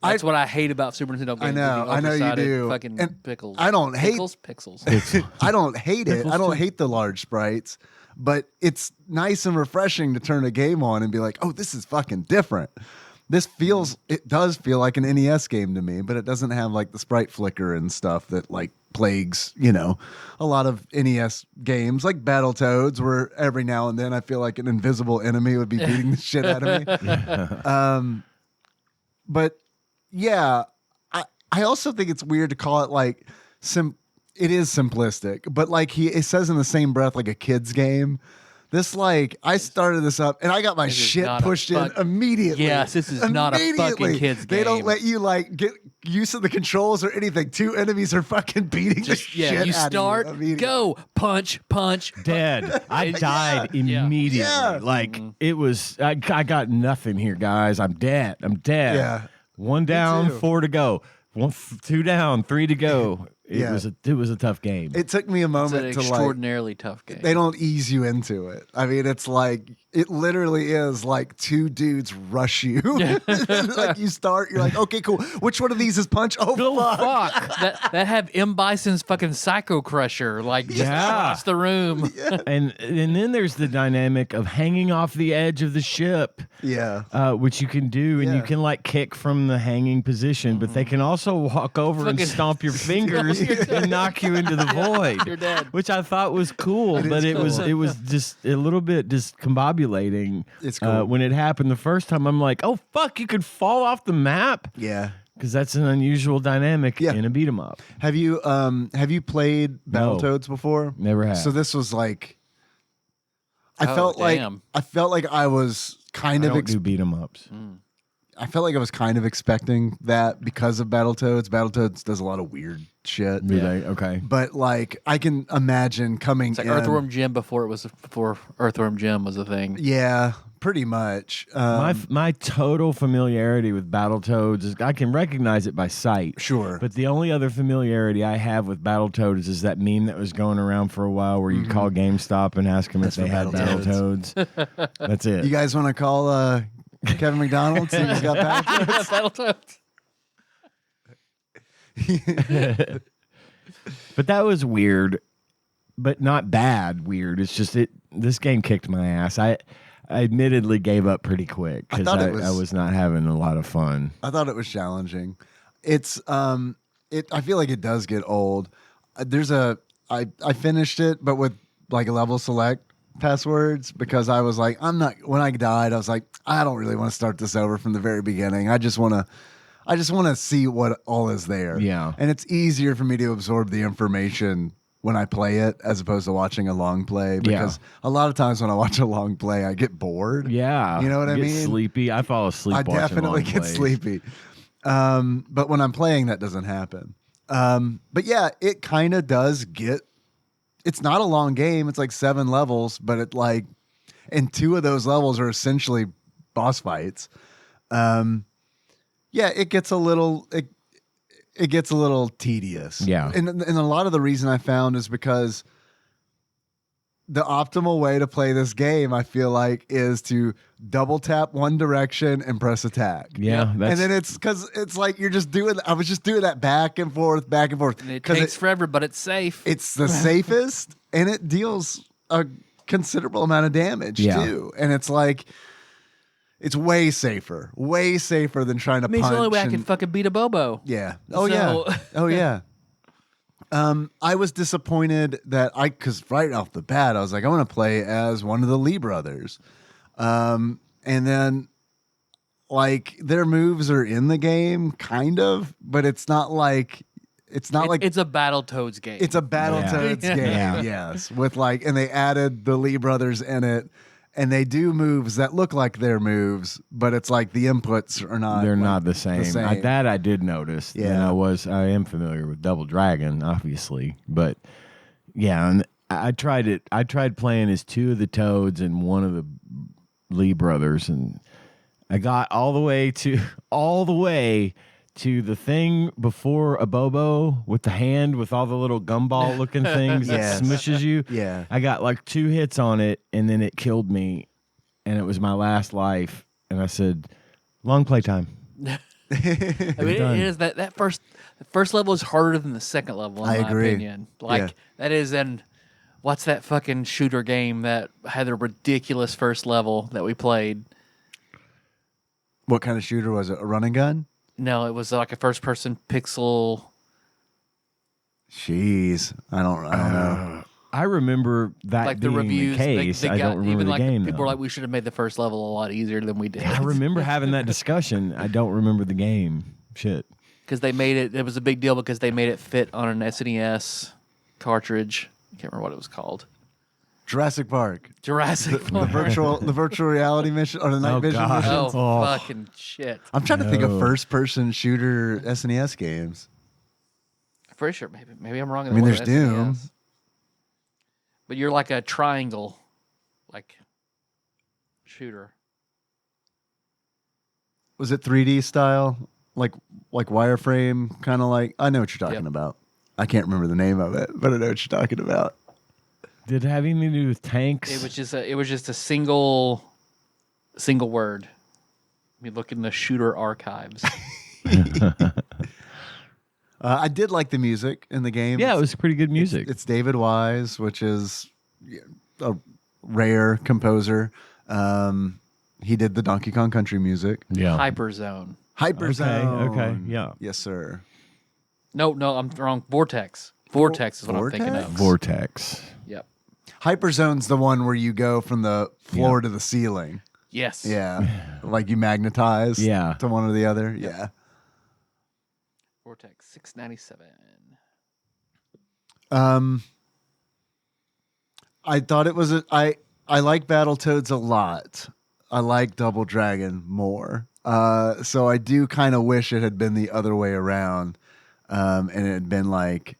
That's what I hate about Super Nintendo games. I know you do. Fucking and pickles. I don't hate pixels. I don't hate it. I don't hate the large sprites, but it's nice and refreshing to turn a game on and be like, "Oh, this is fucking different." It does feel like an NES game to me, but it doesn't have like the sprite flicker and stuff that like plagues, a lot of NES games like Battletoads, where every now and then I feel like an invisible enemy would be beating the shit out of me. But yeah, I also think it's weird to call it like it is simplistic, but like it says in the same breath like a kid's game. This I started this up and I got my shit pushed in immediately. Yes, this is not a fucking kid's game. They don't let you get use of the controls or anything. 2 enemies are fucking beating the shit out of you. You start, go, punch, Dead. I died immediately. Yeah. It was, I got nothing here, guys. I'm dead. Yeah. 1 down, 4 to go. 2 down, 3 to go. It was a tough game. It took me a moment to extraordinarily tough game. They don't ease you into it. I mean, it's like it literally is like 2 dudes rush you. Like you start, you're like, okay, cool. Which one of these is punch? Oh fuck! that have M. Bison's fucking Psycho Crusher just across the room. Yeah. And then there's the dynamic of hanging off the edge of the ship. Yeah. Which you can do, and you can kick from the hanging position, but they can also walk over and stomp your fingers and knock you into the void. You're dead. Which I thought was cool, but it was just a little bit discombobulating. It's cool. When it happened the first time. I'm like, oh fuck, you could fall off the map. Yeah. Because that's an unusual dynamic in a beat 'em up. Have you played No. Battletoads before? Never have. So this was like, I Oh, felt damn. like I was kind I of don't do beat 'em ups. I felt like I was kind of expecting that because of Battletoads. Battletoads does a lot of weird shit. Do they? Okay. But like I can imagine coming It's like in. Earthworm Jim before Earthworm Jim was a thing. Yeah, pretty much. My total familiarity with Battletoads is I can recognize it by sight. Sure. But the only other familiarity I have with Battletoads is that meme that was going around for a while where you call GameStop and ask them if they had Battletoads. That's it. You guys want to call Kevin McDonald? See if he's got Battletoads? Battletoads. But that was weird, but not bad weird. It's just this game kicked my ass. I admittedly gave up pretty quick because I was not having a lot of fun. I thought it was challenging. It's I feel like it does get old. I finished it, but with like a level select passwords because I was like, when I died, I was like, I don't really want to start this over from the very beginning. I just want to see what all is there. Yeah. And it's easier for me to absorb the information when I play it as opposed to watching a long play because a lot of times when I watch a long play, I get bored. Yeah. You know what I Get mean? Sleepy. I fall asleep I watching definitely long get plays. sleepy. But when I'm playing, that doesn't happen. But yeah, it kind of does it's not a long game. It's like 7 levels, but and 2 of those levels are essentially boss fights. Yeah, it gets a little, it gets a little tedious. Yeah. And a lot of the reason I found is because the optimal way to play this game, I feel like, is to double tap one direction and press attack. Yeah. And then it's because it's like I was just doing that back and forth. And it takes forever, but it's safe. It's the safest and it deals a considerable amount of damage too. And it's like, it's way safer than trying to I mean, punch. it's the only way I can fucking beat a Bobo. Yeah. Oh, So- yeah. Oh, yeah. I was disappointed that because right off the bat, I was like, I want to play as one of the Lee brothers. And then, like, their moves are in the game, kind of, but it's not like. It's a Battletoads game. It's a Battletoads game, Yeah. yes. With and they added the Lee brothers in it, and they do moves that look like their moves, but it's like the inputs are not. They're like, not the same. That I did notice. Yeah. And I am familiar with Double Dragon, obviously, but yeah, and I tried it. I tried playing as 2 of the Toads and 1 of the Lee brothers, and I got all the way to the thing before a Bobo with the hand with all the little gumball looking things Yes. that smushes you. Yeah. I got like 2 hits on it and then it killed me and it was my last life. And I said, long playtime. I mean, it is that first level is harder than the second level, in I my agree. opinion. Like, Yeah. that is what's that fucking shooter game that had a ridiculous first level that we played? What kind of shooter was it? A running gun? No, it was like a first-person pixel. Jeez, I don't know. I remember that Like the being reviews, the case. they I got don't remember even the like game. people though. were like, we should have made the first level a lot easier than we did. I remember having that discussion. I don't remember the game. Shit. Because they made it. It was a big deal because they made it fit on an SNES cartridge. I can't remember what it was called. Jurassic Park, Jurassic the Park. virtual reality mission or the night Oh, vision God. missions. Oh, fucking shit! I'm trying to think of No. first-person shooter SNES games. I'm pretty sure. Maybe I'm wrong. I mean, there's Doom. SNES. But you're like a triangle, like shooter. Was it 3D style, like wireframe, kind of like? I know what you're talking Yep. about. I can't remember the name of it, but I know what you're talking about. Did it have anything to do with tanks? It was just a single word. You look in the shooter archives. I did like the music in the game. Yeah, it was pretty good music. It's David Wise, which is a rare composer. He did the Donkey Kong Country music. yeah. Hyperzone. Hyperzone. Okay, yeah. Yes, sir. No, I'm wrong. Vortex. Vortex is what I'm thinking of. Vortex. Yep. Hyperzone's the one where you go from the floor to the ceiling. Yes. Yeah. Like you magnetize to one or the other. Yeah. Vortex 697. I thought it was I like Battletoads a lot. I like Double Dragon more. So I do kind of wish it had been the other way around. And it had been like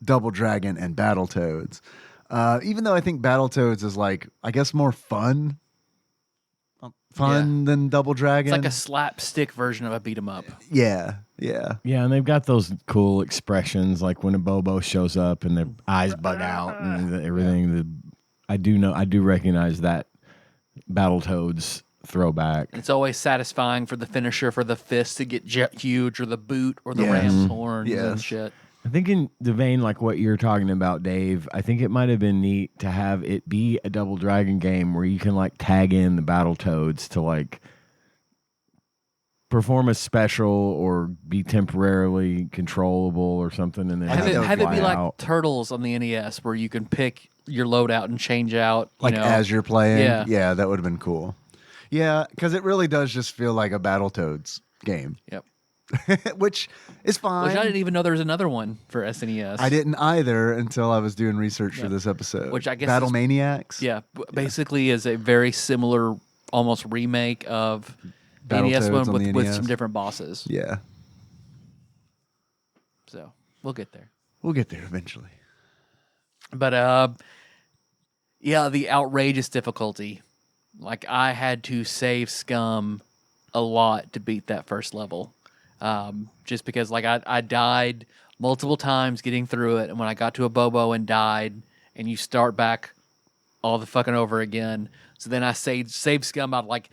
Double Dragon and Battletoads. Even though I think Battletoads is like, I guess, more fun than Double Dragon. It's like a slapstick version of a beat 'em up. Yeah. Yeah, and they've got those cool expressions, like when a Bobo shows up and their eyes bug out and everything. I do recognize that Battletoads throwback. It's always satisfying for the finisher, for the fist to get huge, or the boot, or the ram's horns and shit. I think in the vein like what you're talking about, Dave, I think it might have been neat to have it be a Double Dragon game where you can like tag in the Battletoads to like perform a special or be temporarily controllable or something, and then have it be like out. Turtles on the NES where you can pick your loadout and change out as you're playing. Yeah, that would have been cool. Yeah, because it really does just feel like a Battletoads game. Yep. Which is fine. Which I didn't even know there was another one for SNES. I didn't either until I was doing research for this episode. Which I guess Battle Maniacs. Yeah, basically is a very similar, almost remake of the NES Battletoads one on the with NES. some different bosses. Yeah. So we'll get there. We'll get there eventually. But yeah, the outrageous difficulty. Like I had to save scum a lot to beat that first level. Just because like I died multiple times getting through it, and when I got to a Bobo and died, and you start back all the fucking over again. So then I saved scum. I'd like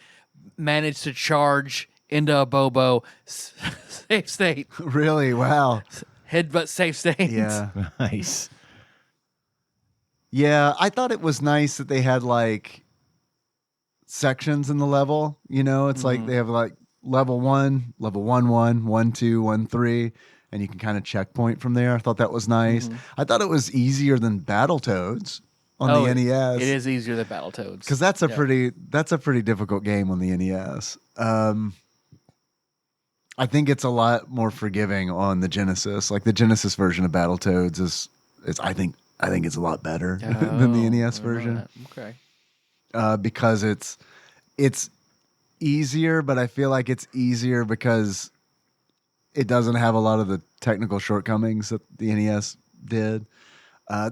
managed to charge into a Bobo, save state. Really? Wow. Headbutt save state. Yeah. Nice. Yeah, I thought it was nice that they had like sections in the level. You know, it's like they have like level 1, level 1, 1, 2, 1, 3, and you can kind of checkpoint from there. I thought that was nice. I thought it was easier than Battletoads on the NES. It is easier than Battletoads because that's a pretty difficult game on the NES. I think it's a lot more forgiving on the Genesis. Like the Genesis version of Battletoads is I think it's a lot better than the NES version. Okay. Because it's easier, but I feel like it's easier because it doesn't have a lot of the technical shortcomings that the NES did.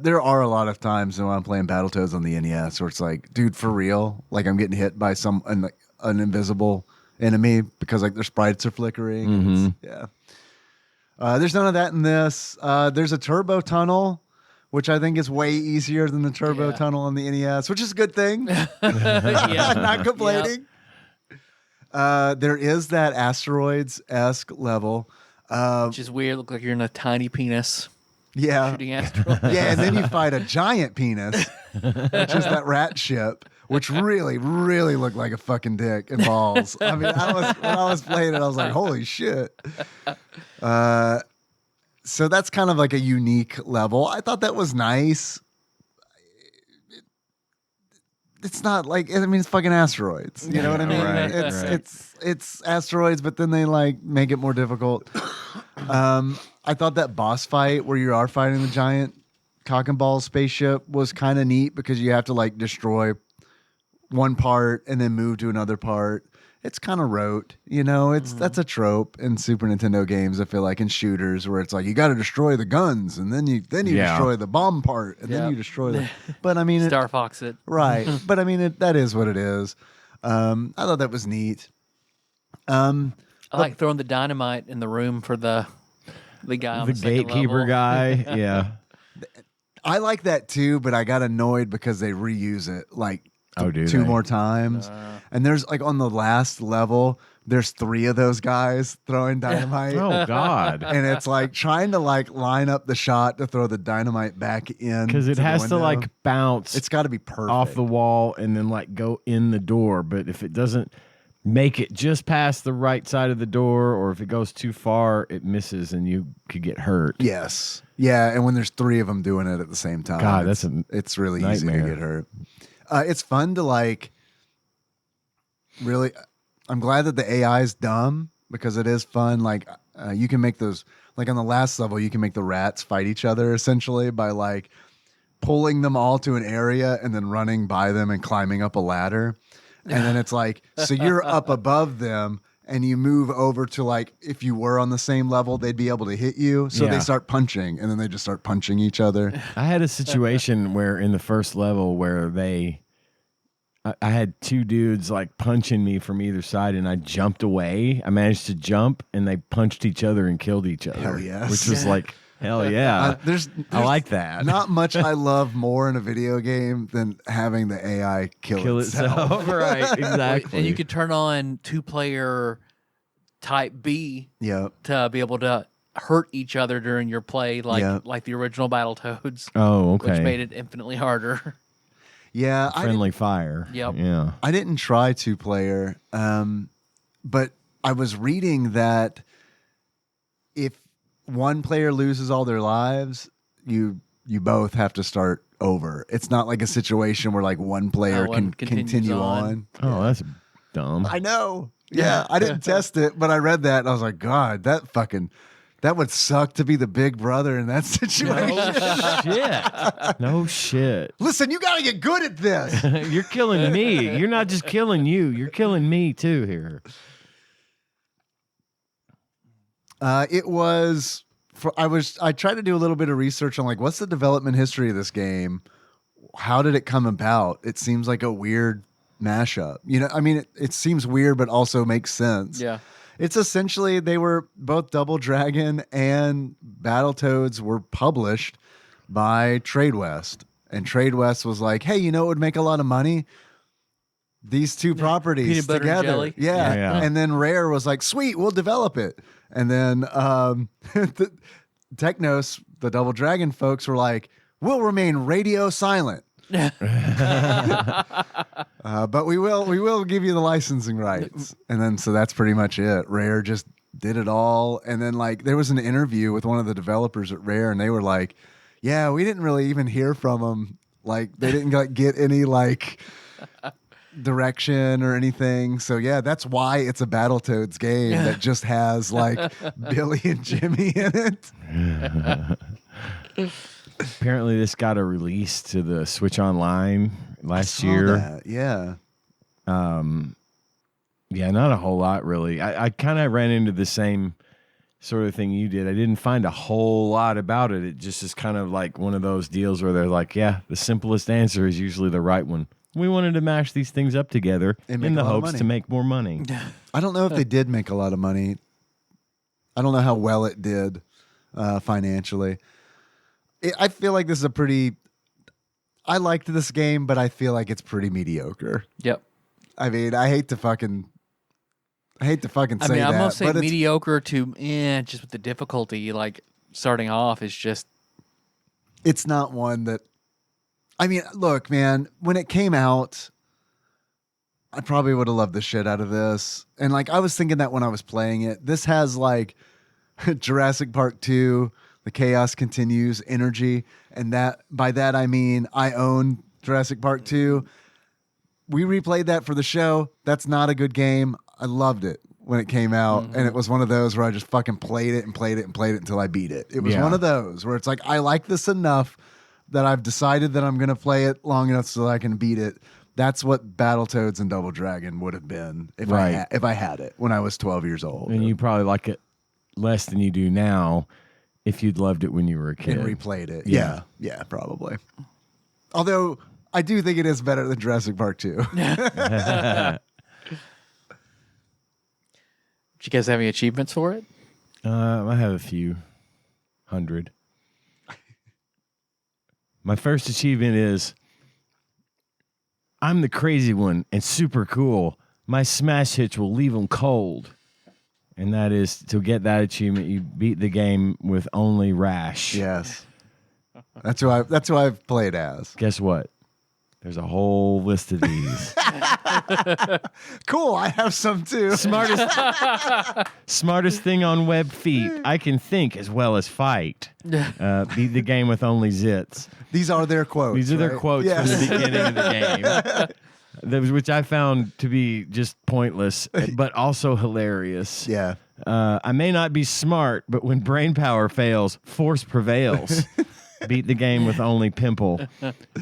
There are a lot of times when I'm playing Battletoads on the NES where it's like, dude, for real, like I'm getting hit by an invisible enemy because like their sprites are flickering. Yeah. There's none of that in this. There's a turbo tunnel, which I think is way easier than the turbo tunnel on the NES, which is a good thing. Not complaining. There is that asteroids-esque level. Which is weird. Look like you're in a tiny penis. Yeah. Shooting asteroids. Yeah, and then you fight a giant penis, which is that rat ship, which really, really looked like a fucking dick and balls. I mean, when I was playing it, I was like, holy shit. So that's kind of like a unique level. I thought that was nice. It's not like, I mean, it's fucking asteroids. You know what I mean? Right, It's asteroids, but then they like make it more difficult. I thought that boss fight where you are fighting the giant cock and ball spaceship was kind of neat because you have to like destroy one part and then move to another part. It's kind of rote, you know. That's a trope in Super Nintendo games. I feel like in shooters where it's like you got to destroy the guns and then you destroy the bomb part and then you destroy the. But I mean, Star Fox it. Right, but I mean that is what it is. I thought that was neat. I like throwing the dynamite in the room for the guy on the second gatekeeper level. guy. Yeah. I like that too, but I got annoyed because they reuse it like two more times. And there's like on the last level, there's 3 of those guys throwing dynamite. Oh God. And it's like trying to like line up the shot to throw the dynamite back in Because it has to like bounce. It's got to be perfect off the wall and then like go in the door. But if it doesn't, make it just past the right side of the door, or if it goes too far, it misses and you could get hurt. Yes. Yeah, and when there's 3 of them doing it at the same time, God, it's really nightmare. easy to get hurt. It's fun to like really. I'm glad that the AI is dumb because it is fun. Like you can make those, like on the last level, you can make the rats fight each other essentially by like pulling them all to an area and then running by them and climbing up a ladder. And then it's like, so you're up above them and you move over to like, if you were on the same level, they'd be able to hit you. So they start punching and then they just start punching each other. I had a situation where in the first level where I had 2 dudes like punching me from either side and I jumped away. I managed to jump and they punched each other and killed each other. Hell yes. Which was like, hell yeah. There's I like that. Not much I love more in a video game than having the AI kill itself. Right, exactly. And you could turn on 2-player type B Yep. to be able to hurt each other during your play, like the original Battletoads. Oh, okay. Which made it infinitely harder. Yeah. Friendly fire. Yep. Yeah. I didn't try 2-player, but I was reading that if one player loses all their lives, you both have to start over. It's not like a situation where like one player can continue on. Oh, that's dumb. I know. Yeah, I didn't test it, but I read that and I was like, God, that would suck to be the big brother in that situation. No shit. Listen, you got to get good at this. You're killing me. You're not just killing you. You're killing me too here. It was. I tried to do a little bit of research on like what's the development history of this game. How did it come about? It seems like a weird mashup. You know, I mean, it seems weird, but also makes sense. Yeah. It's essentially they were both Double Dragon and Battletoads were published by TradeWest, and TradeWest was like, "Hey, you know, it would make a lot of money. These 2 properties Peanut butter and together." jelly. Yeah. And then Rare was like, "Sweet, we'll develop it." And then the Technos, the Double Dragon folks, were like, "We'll remain radio silent." But we will give you the licensing rights. And then so that's pretty much it. Rare just did it all. And then like there was an interview with one of the developers at Rare and they were like, yeah, we didn't really even hear from them. Like they didn't like get any like direction or anything. So yeah, that's why it's a Battletoads game that just has like Billy and Jimmy in it. Apparently, this got a release to the Switch Online last year. That. Yeah. Yeah, not a whole lot really. I kind of ran into the same sort of thing you did. I didn't find a whole lot about it. It just is kind of like one of those deals where they're like, yeah, the simplest answer is usually the right one. We wanted to mash these things up together in the hopes to make more money. I don't know if they did make a lot of money. I don't know how well it did financially. I feel like this is I liked this game, but I feel like it's pretty mediocre. Yep. I mean, I hate to fucking say that. I'm gonna say mediocre to just with the difficulty. Like starting off is just. It's not one that. I mean, look, man. When it came out, I probably would have loved the shit out of this, and like I was thinking that when I was playing it. This has like Jurassic Park 2. The Chaos Continues energy, and that by that I mean I own Jurassic Park 2. We replayed that for the show. That's not a good game. I loved it when it came out, and it was one of those where I just fucking played it until I beat it. It was one of those where it's like I like this enough that I've decided that I'm going to play it long enough so that I can beat it. That's what Battletoads and Double Dragon would have been if I had it when I was 12 years old. And you probably like it less than you do now. If you'd loved it when you were a kid. And replayed it. Yeah, probably. Although, I do think it is better than Jurassic Park 2. Did you guys have any achievements for it? I have a few 100. My first achievement is I'm the crazy one and super cool. My smash hits will leave them cold. And that is, to get that achievement, you beat the game with only Rash. Yes. That's who I've played as. Guess what? There's a whole list of these. Cool. I have some too. Smartest thing on web feet. I can think as well as fight. Beat the game with only zits. These are their quotes. These are their right? quotes Yes. from the beginning of the game. Which I found to be just pointless, but also hilarious. Yeah. I may not be smart, but when brain power fails, force prevails. Beat the game with only pimple.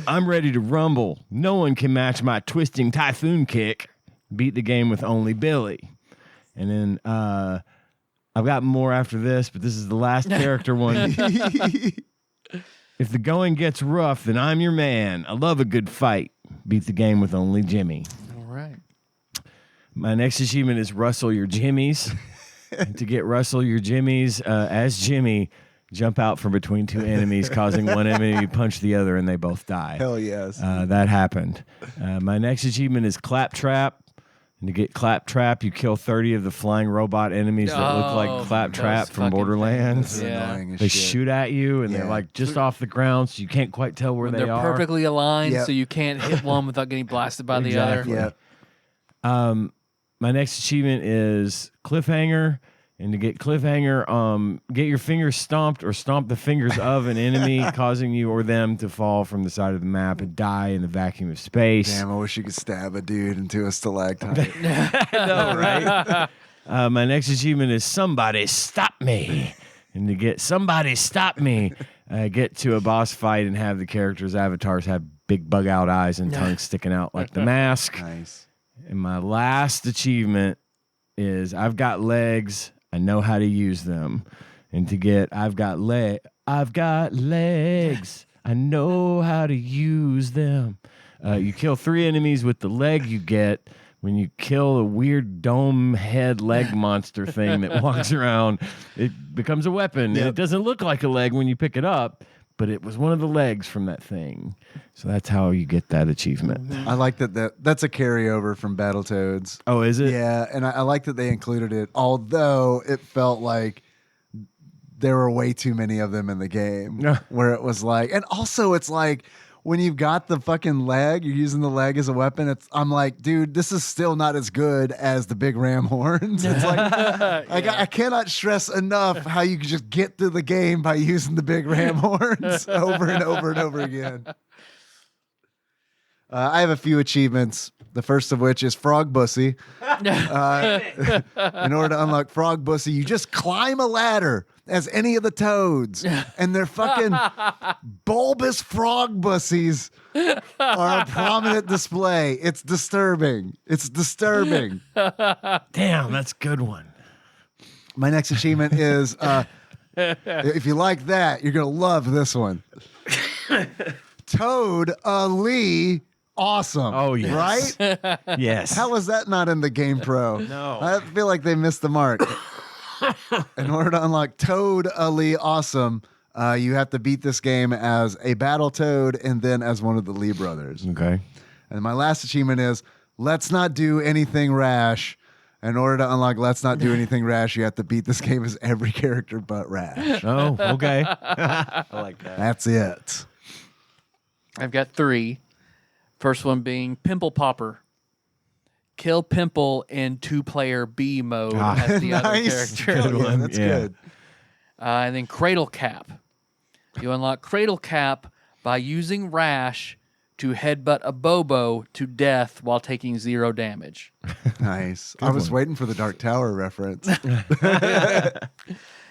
I'm ready to rumble. No one can match my twisting typhoon kick. Beat the game with only Billy. And then I've got more after this, but this is the last character one. If the going gets rough, then I'm your man. I love a good fight. Beat the game with only Jimmy. All right. My next achievement is Rustle Your Jimmies. To get Rustle Your Jimmies, as Jimmy, jump out from between two enemies, causing one enemy to punch the other, and they both die. Hell yes. That happened. My next achievement is Claptrap. And to get Claptrap, you kill 30 of the flying robot enemies that look like Claptrap those from fucking Borderlands. things. Yeah. Annoying as They shit. shoot at you, and they're Yeah. like just off the ground, so you can't quite tell where They're they are. perfectly aligned, Yep. so you can't hit one without getting blasted by the Exactly. other. Yeah. My next achievement is Cliffhanger. And to get Cliffhanger, get your fingers stomped or stomp the fingers of an enemy, causing you or them to fall from the side of the map and die in the vacuum of space. Damn, I wish you could stab a dude into a stalactite. I know, right? My next achievement is Somebody Stop Me. And to get Somebody Stop Me, get to a boss fight and have the characters' avatars have big bug out eyes and tongues sticking out like the mask. Nice. And my last achievement is I've got legs. I know how to use them. And to get I've got legs. I know how to use them. You kill 3 enemies with the leg you get. When you kill a weird dome head leg monster thing that walks around, it becomes a weapon. Yep. And it doesn't look like a leg when you pick it up, but it was one of the legs from that thing. So that's how you get that achievement. I like that's a carryover from Battletoads. Oh, is it? Yeah, and I like that they included it, although it felt like there were way too many of them in the game. Yeah. Where it was like, and also it's like when you've got the fucking leg, you're using the leg as a weapon. I'm like, dude, this is still not as good as the big ram horns. It's like, I cannot stress enough how you can just get through the game by using the big ram horns over and over and over again. I have a few achievements. The first of which is Frog Bussy. In order to unlock Frog Bussy, you just climb a ladder as any of the toads, and their fucking bulbous frog bussies are a prominent display. It's disturbing. It's disturbing. Damn, that's a good one. My next achievement is if you like that, you're gonna love this one. Toad Ali. Awesome. Oh, yes. Right? Yes. How was that not in the Game Pro? No. I feel like they missed the mark. In order to unlock Toad Ali Awesome, you have to beat this game as a Battletoad and then as one of the Lee brothers. Okay. And my last achievement is Let's Not Do Anything Rash. In order to unlock Let's Not Do Anything Rash, you have to beat this game as every character but Rash. Oh, okay. I like that. That's it. I've got 3. First one being Pimple Popper. Kill Pimple in 2-player B mode as the other Nice. character. Good one. That's Yeah. good. And then Cradle Cap. You unlock Cradle Cap by using Rash to headbutt a Bobo to death while taking 0 damage. Nice. I was waiting for the Dark Tower reference. And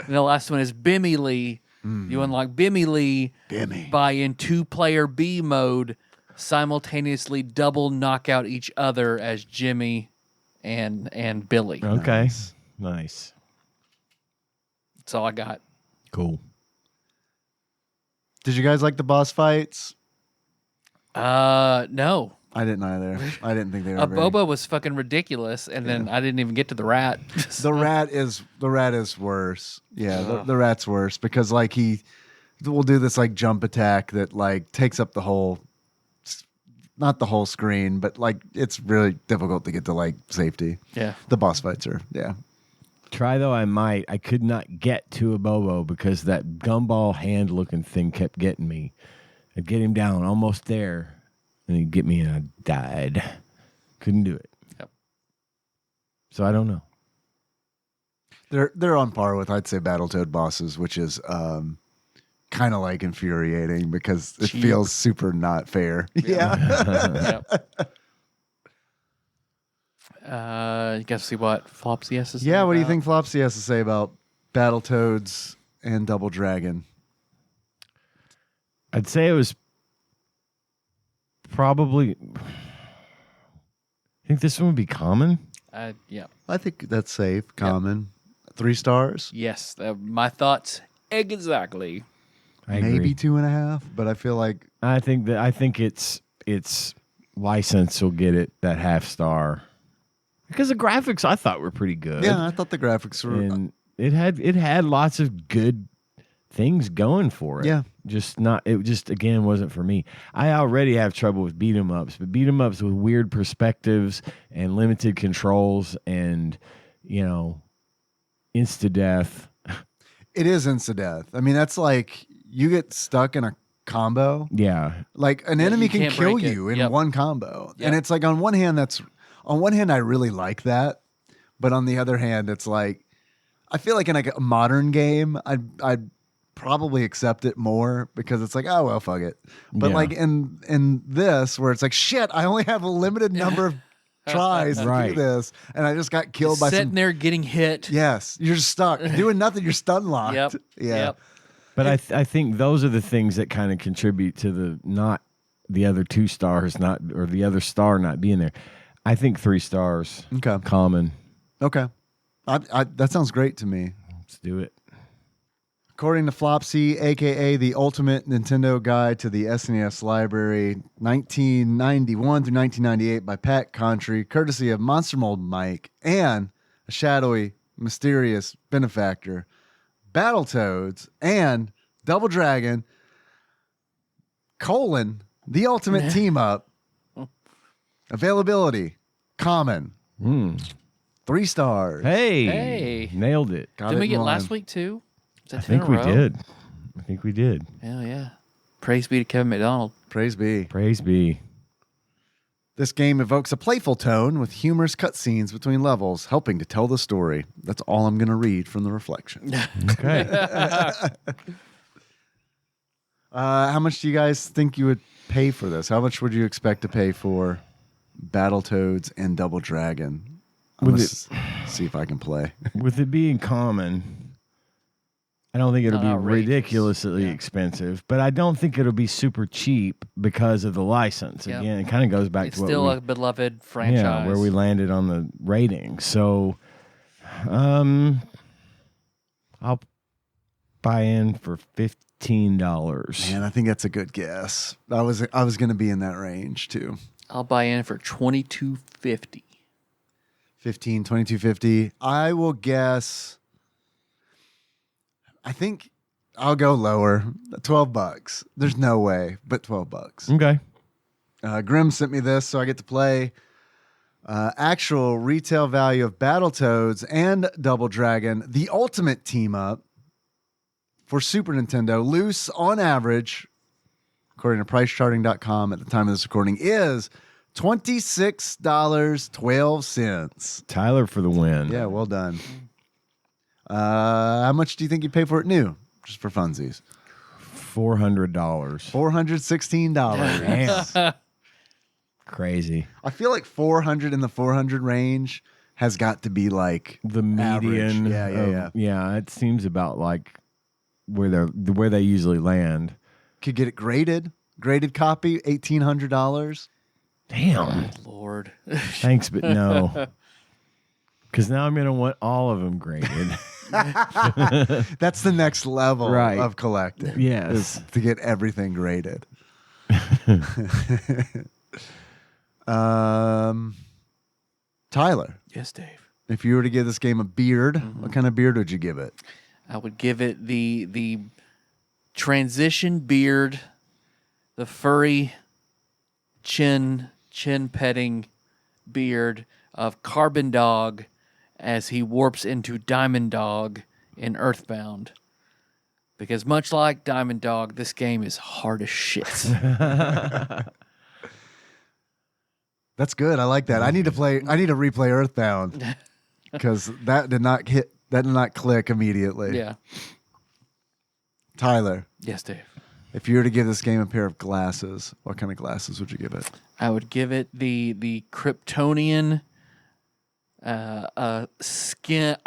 the last one is Bimmy Lee. You unlock Bimmy Lee Bimmy. by in 2-player B mode simultaneously double knock out each other as Jimmy and Billy. Okay. Nice. That's all I got. Cool. Did you guys like the boss fights? No. I didn't either. I didn't think they were A very... Bobo was fucking ridiculous, and then I didn't even get to the rat. The rat is worse. Yeah, the rat's worse because like he will do this like jump attack that like takes up the whole, not the whole screen, but like it's really difficult to get to like safety. Yeah. The boss fights are Try though I might. I could not get to a Bobo because that gumball hand looking thing kept getting me. I'd get him down almost there. and he'd get me, and I died. Couldn't do it. Yep. So I don't know. They're on par with, I'd say, Battletoad bosses, which is kind of like infuriating because it Cheap. feels super not fair. Yeah. You guys see what Flopsy has to say? Yeah, what do you about? think Flopsy has to say about Battletoads and Double Dragon? I'd say it was probably. I think this one would be common. Yeah. I think that's safe, common. 3 stars? Yes. My thoughts exactly. I Maybe agree. 2.5, but I feel like I think it's license will get it that half star because the graphics I thought were pretty good. I thought the graphics were and it had lots of good things going for it. Yeah. It just again wasn't for me. I already have trouble with beat 'em ups, but beat 'em ups with weird perspectives and limited controls and insta death. It is insta-death. I mean, that's like you get stuck in a combo. Yeah. Like an Yeah, enemy you can can't kill break it. you in Yep. one combo. Yep. And it's like on one hand I really like that, but on the other hand it's like I feel like in like a modern game I'd probably accept it more because it's like, oh well, fuck it. But Yeah. like in this where it's like, shit, I only have a limited number of tries to do Right. this and I just got killed by Sitting some there getting hit. Yes, you're stuck doing nothing. You're stun locked. Yep. Yeah. Yep. But I think those are the things that kind of contribute to the other 2 stars or the other star not being there. I think 3 stars. Okay. Common. Okay. That sounds great to me. Let's do it. According to Flopsy, aka the Ultimate Nintendo Guide to the SNES Library, 1991 through 1998 by Pat Contry, courtesy of Monster Mold Mike and a shadowy, mysterious benefactor, Battletoads and Double Dragon, the Ultimate Team Up, availability, common, 3 stars. Hey. Nailed it. Got Didn't it we in get line. last week too? Is that I 10 think in a we row? did. I think we did. Hell yeah. Praise be to Kevin McDonald. Praise be. Praise be. This game evokes a playful tone with humorous cutscenes between levels, helping to tell the story. That's all I'm going to read from the reflection. Okay. How much do you guys think you would pay for this? How much would you expect to pay for Battletoads and Double Dragon? Let's see if I can play. With it being common, I don't think it'll be Outrageous. ridiculously Yeah. expensive, but I don't think it'll be super cheap because of the license. Yep. Again, it kind of goes back It's to what still we, a beloved franchise. yeah, where we landed on the rating. So, I'll buy in for $15. Man, I think that's a good guess. I was going to be in that range too. I'll buy in for $22.50. 15, 22.50. I will guess. I think I'll go lower. $12. There's no way, but $12. Okay. Grim sent me this, so I get to play. Actual retail value of Battletoads and Double Dragon, the Ultimate Team Up for Super Nintendo, loose on average, according to PriceCharting.com at the time of this recording, is $26.12. Tyler for the win. Yeah, well done. How much do you think you pay for it new? Just for funsies. $400. $416. Damn. Crazy. I feel like 400 in the 400 range has got to be like The average. median. Yeah. Yeah, it seems about like where they usually land. Could get it graded copy, $1,800. Damn. Lord. Thanks, but no. Because now I'm going to want all of them graded. That's the next level Right. of collecting. Yes. Is to get everything graded. Tyler, Yes, Dave. if you were to give this game a beard, what kind of beard would you give it? I would give it the transition beard, the furry chin petting beard of Carbon Dog as he warps into Diamond Dog in Earthbound. Because much like Diamond Dog, this game is hard as shit. That's good. I like that. I need to replay Earthbound because that did not click immediately. Yeah. Tyler, Yes, Dave. if you were to give this game a pair of glasses, what kind of glasses would you give it? I would give it the Kryptonian skin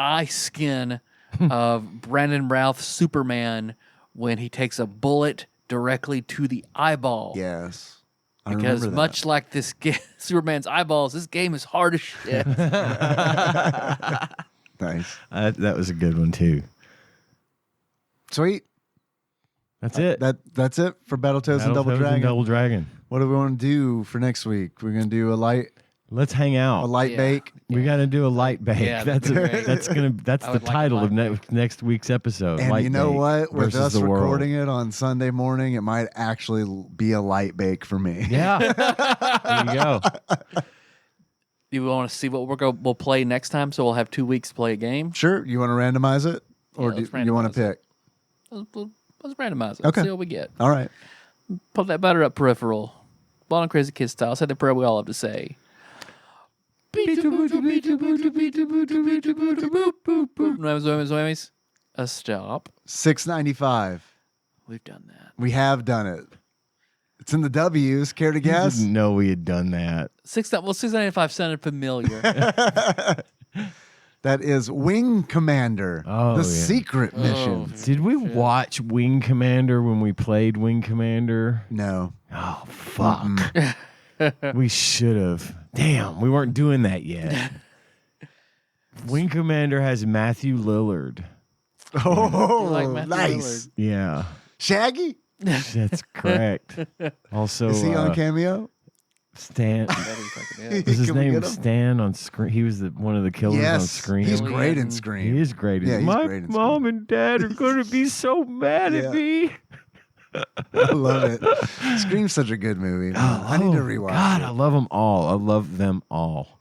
of Brandon Routh Superman when he takes a bullet directly to the eyeball. Yes. I Because remember much that. like this Superman's eyeballs, this game is hard as shit. Nice. That was a good one too. Sweet. That's it. That's it for Battletoads and Double Battletoads Dragon. and Double Dragon. What do we want to do for next week? We're gonna do a light Let's hang out. Yeah. bake. We got to do a light bake. Yeah, that's that'd be great. that's I the would like a title of light bake. next week's episode. And Light you know Bake what? With versus us the world. recording it on Sunday morning, it might actually be a light bake for me. Yeah. There you go. You want to see what we'll play next time? So we'll have 2 weeks to play a game. Sure. You want to randomize it, or Yeah, do let's you want to randomize pick? Let's randomize it. Okay. See what we get. All right. Put that butter up peripheral. Ball and Crazy Kid style. Say the prayer we all have to say. A stop. $6.95. We've done that. We have done it. It's in the W's. Care to You guess? didn't know we had done that. $6.95 sounded familiar. That is Wing Commander, Oh, the yeah. secret missions. Did we watch Wing Commander when we played Wing Commander? No. Oh, fuck. We should have. Damn, we weren't doing that yet. Wing Commander has Matthew Lillard. Oh, like Matthew nice. Lillard. Yeah, Shaggy? that's correct. Also, Is he on Cameo? Stan. Was his Can we name get him? Stan on screen? He was one of the killers on Yes. screen. He's Really? great in He Scream. is great. Yeah, he's My great in mom and dad are going to be so mad Yeah. at me. I love it. Scream's such a good movie. Man. I need to rewatch God, it. I love them all. I love them all.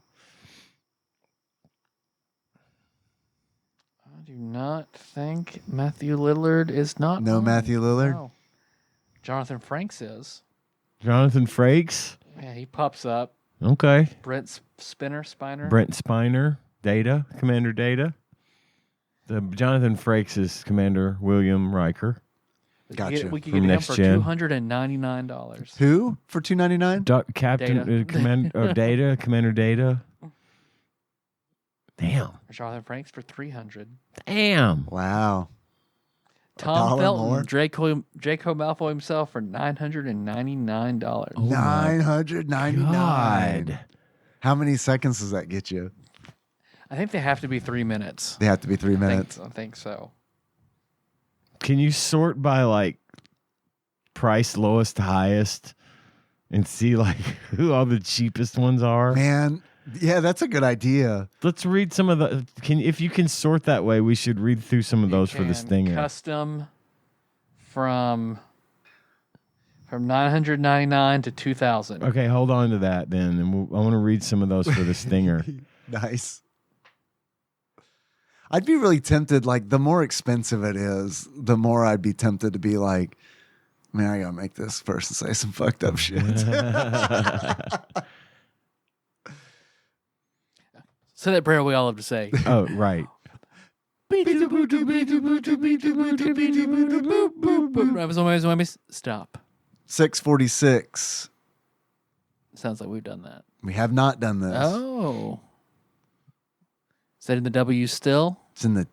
I do not think Matthew Lillard is not. No on. Matthew Lillard? No. Jonathan Franks is. Jonathan Frakes. Yeah, he pops up. Okay. Brent Spiner. Brent Spiner. Data. Commander Data. The Jonathan Frakes is Commander William Riker. Gotcha. We could From get him Next for Gen. $299. Who for $2.99? Captain Data. Data. Commander Data. Damn. Jonathan Franks for $300. Damn. Wow. Tom $1 Felton, more? Draco Malfoy himself for $999. Oh my $999. God. How many seconds does that get you? I think they have to be 3 minutes. They have to be 3 minutes. I think so. Can you sort by like price lowest to highest and see like who all the cheapest ones are? Man, yeah, that's a good idea. Let's read some of the. If you can sort that way, we should read through some of those for the Can stinger. Custom from $999 to $2,000. Okay, hold on to that then, and I want to read some of those for the stinger. Nice. I'd be really tempted, like, the more expensive it is, the more I'd be tempted to be like, man, I gotta make this first and say some fucked up shit. Say that prayer we all have to say. Oh, right. Stop. 646. Sounds like we've done that. We have not done this. Oh. Is that in the W still? It's in the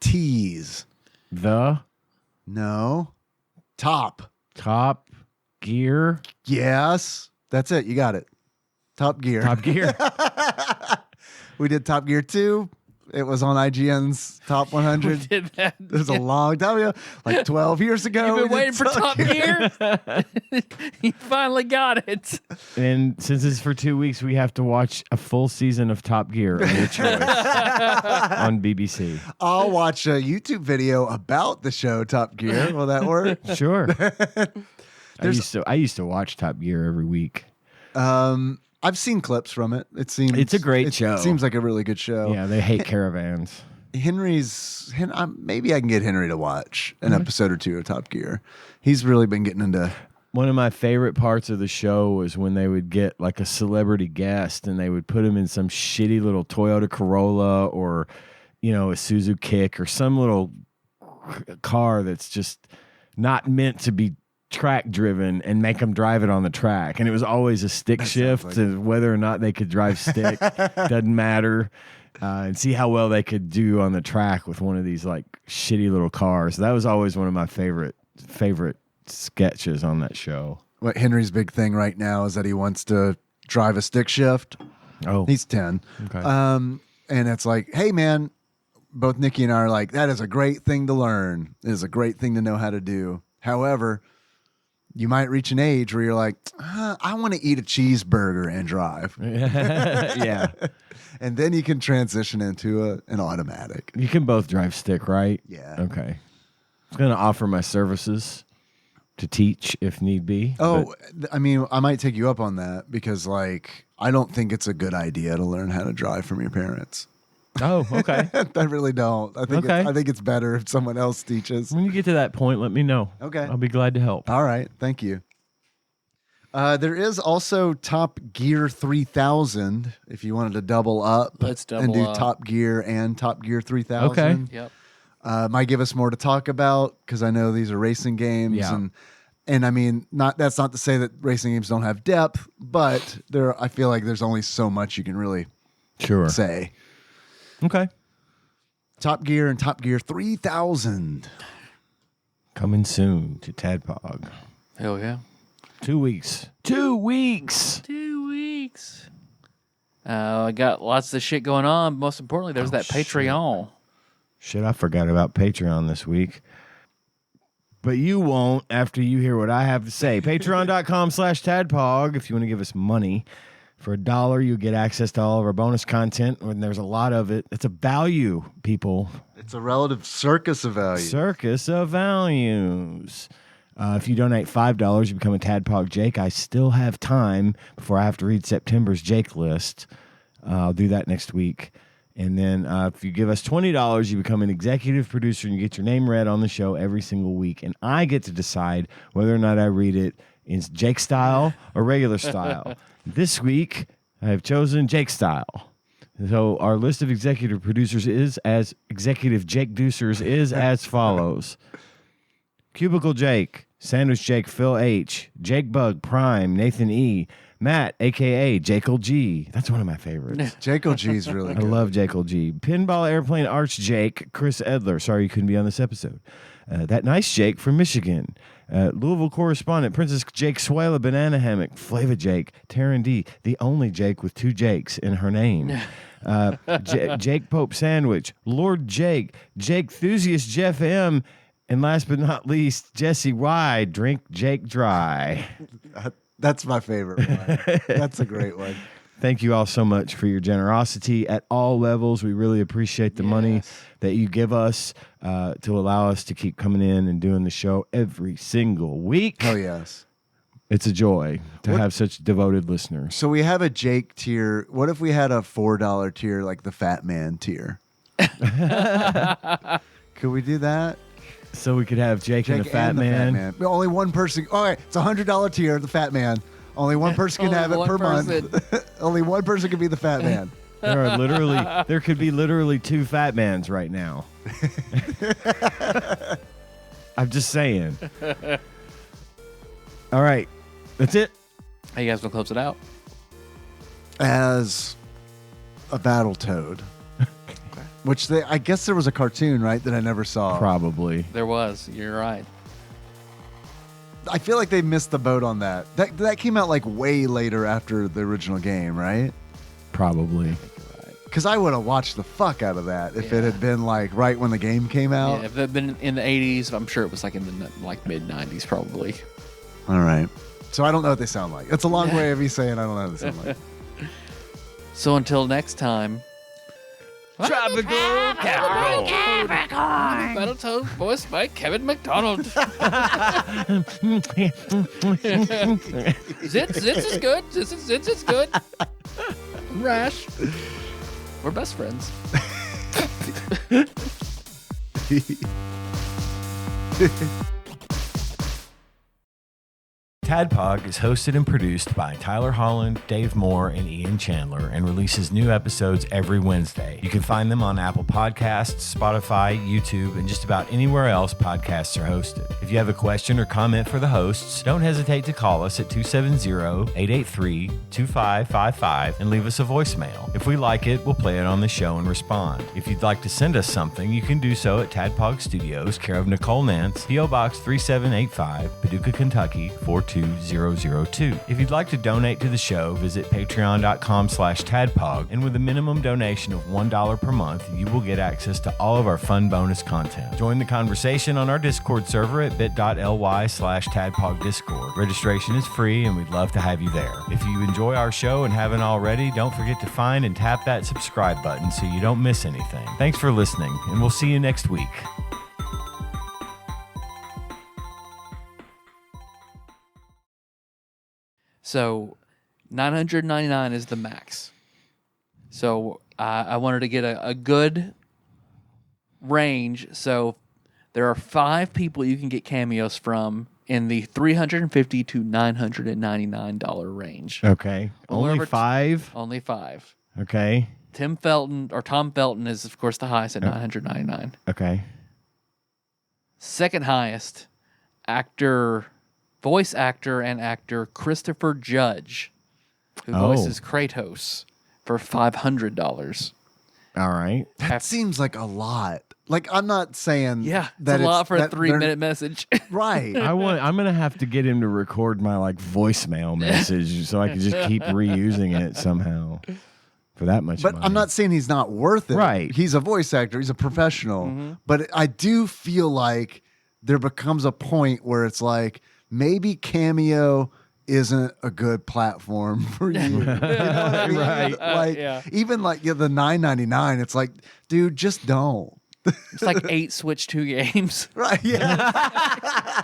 T's. The No. Top. Top Gear. Yes. That's it. You got it. Top Gear. Top Gear. We did Top Gear 2. It was on IGN's Top 100. Did that? It was a long time ago, like 12 years ago. You've we been did waiting for Top Gear? You finally got it. And since it's for 2 weeks, we have to watch a full season of Top Gear of your choice on BBC. I'll watch a YouTube video about the show Top Gear. Will that work? Sure. I used to watch Top Gear every week. I've seen clips from it. It seems It's a great show. It seems like a really good show. Yeah, they hate caravans. Maybe I can get Henry to watch an episode or two of Top Gear. He's really been getting into One of my favorite parts of the show was when they would get like a celebrity guest and they would put him in some shitty little Toyota Corolla or, you know, a Suzuki Kick or some little car that's just not meant to be track driven and make them drive it on the track. And it was always a stick shift, and whether or not they could drive stick doesn't matter. And see how well they could do on the track with one of these like shitty little cars. That was always one of my favorite sketches on that show. What Henry's big thing right now is that he wants to drive a stick shift. Oh, He's 10. okay. And it's like, hey man, both Nikki and I are like, that is a great thing to learn. It is a great thing to know how to do. However, you might reach an age where you're like, I want to eat a cheeseburger and drive. Yeah. And then you can transition into an automatic. You can both drive stick, right? Yeah. Okay. I'm going to offer my services to teach if need be. Oh, I mean, I might take you up on that because, like, I don't think it's a good idea to learn how to drive from your parents. Oh, okay. I really don't. I think Okay. I think it's better if someone else teaches. When you get to that point, let me know. Okay. I'll be glad to help. All right. Thank you. There is also Top Gear 3000 if you wanted to double up. Let's double and do up. Top Gear and Top Gear 3000. Okay. Yep. Might give us more to talk about because I know these are racing games. Yeah. And I mean, that's not to say that racing games don't have depth, but I feel like there's only so much you can really Sure. say. Okay. Top Gear and Top Gear 3000. Coming soon to TADPOG. Hell yeah. 2 weeks. 2 weeks. 2 weeks. I got lots of shit going on. Most importantly, there's that Patreon. Shit, I forgot about Patreon this week. But you won't after you hear what I have to say. Patreon.com/TADPOG if you want to give us money. For $1, you get access to all of our bonus content, and there's a lot of it. It's a value, people. It's a relative circus of value. Circus of values. If you donate $5, you become a Tadpog Jake. I still have time before I have to read September's Jake list. I'll do that next week. And then if you give us $20, you become an executive producer and you get your name read on the show every single week. And I get to decide whether or not I read it in Jake style or regular style. This week, I have chosen Jake style. So our list of executive producers is as executive Jake Deucers is as follows. Cubicle Jake, Sandwich Jake, Phil H, Jake Bug, Prime, Nathan E, Matt, a.k.a. Jekyll G. That's one of my favorites. Jekyll G is really I good. love Jekyll G. Pinball Airplane Arch Jake, Chris Edler. Sorry you couldn't be on this episode. That Nice Jake from Michigan. Louisville correspondent, Princess Jake Suela Banana Hammock, Flava Jake, Taryn D, the only Jake with 2 Jakes in her name. Jake Pope Sandwich, Lord Jake, Jake Enthusiast Jeff M, and last but not least, Jesse Y, Drink Jake Dry. That's my favorite one. That's a great one. Thank you all so much for your generosity at all levels. We really appreciate the money that you give us to allow us to keep coming in and doing the show every single week. Oh, yes. It's a joy to have such devoted listeners. So we have a Jake tier. What if we had a $4 tier, like the Fat Man tier? Could we do that? So we could have Jake and the Fat Man. But only one person. All right, it's a $100 tier, the Fat Man. Only one person can Only have it one per person. month. Only one person can be the Fat Man. There could be literally 2 Fat Mans right now. I'm just saying. All right, that's it. Hey, you guys want to close it out? As a Battletoad. Which I guess there was a cartoon, right, that I never saw. Probably. There was. You're right. I feel like they missed the boat on that. That came out like way later after the original game, right? Probably. Because I would have watched the fuck out of that if it Yeah. had been like right when the game came out. Yeah, if it had been in the 80s, I'm sure it was like in the mid 90s probably. All right. So I don't know what they sound like. It's a long way of me saying I don't know what they sound like. So until next time. Tropical Capricorn. Battletoads voiced by Kevin McDonald. Zitz is good. Zitz is good. Rash. We're best friends. TADPOG is hosted and produced by Tyler Holland, Dave Moore, and Ian Chandler, and releases new episodes every Wednesday. You can find them on Apple Podcasts, Spotify, YouTube, and just about anywhere else podcasts are hosted. If you have a question or comment for the hosts, don't hesitate to call us at 270-883-2555 and leave us a voicemail. If we like it, we'll play it on the show and respond. If you'd like to send us something, you can do so at TADPOG Studios, care of Nicole Nance, P.O. Box 3785, Paducah, Kentucky 42002. If you'd like to donate to the show, visit patreon.com/tadpog, and with a minimum donation of $1 per month, you will get access to all of our fun bonus content. Join the conversation on our Discord server at bit.ly/tadpogdiscord. Registration is free, and we'd love to have you there. If you enjoy our show and haven't already, don't forget to find and tap that subscribe button so you don't miss anything. Thanks for listening, and we'll see you next week. So, $999 is the max. So, I wanted to get a good range. So, there are 5 people you can get cameos from in the $350 to $999 range. Okay. Only Whoever 5? Only 5. Okay. Tom Felton is, of course, the highest at $999. Okay. Second highest, voice actor and actor Christopher Judge, who voices Kratos, for $500. All right. That seems like a lot. Like, I'm not saying Yeah, that it's a lot for a that 3-minute message. right. I'm gonna have to get him to record my voicemail message so I can just keep reusing it somehow for that much But money. I'm not saying he's not worth it. Right. He's a voice actor. He's a professional. Mm-hmm. But I do feel like there becomes a point where it's like maybe Cameo isn't a good platform for you. You know what I mean? Right. Like Yeah. even the $9.99, it's like, dude, just don't. It's like 8 Switch 2 games. Right. Yeah.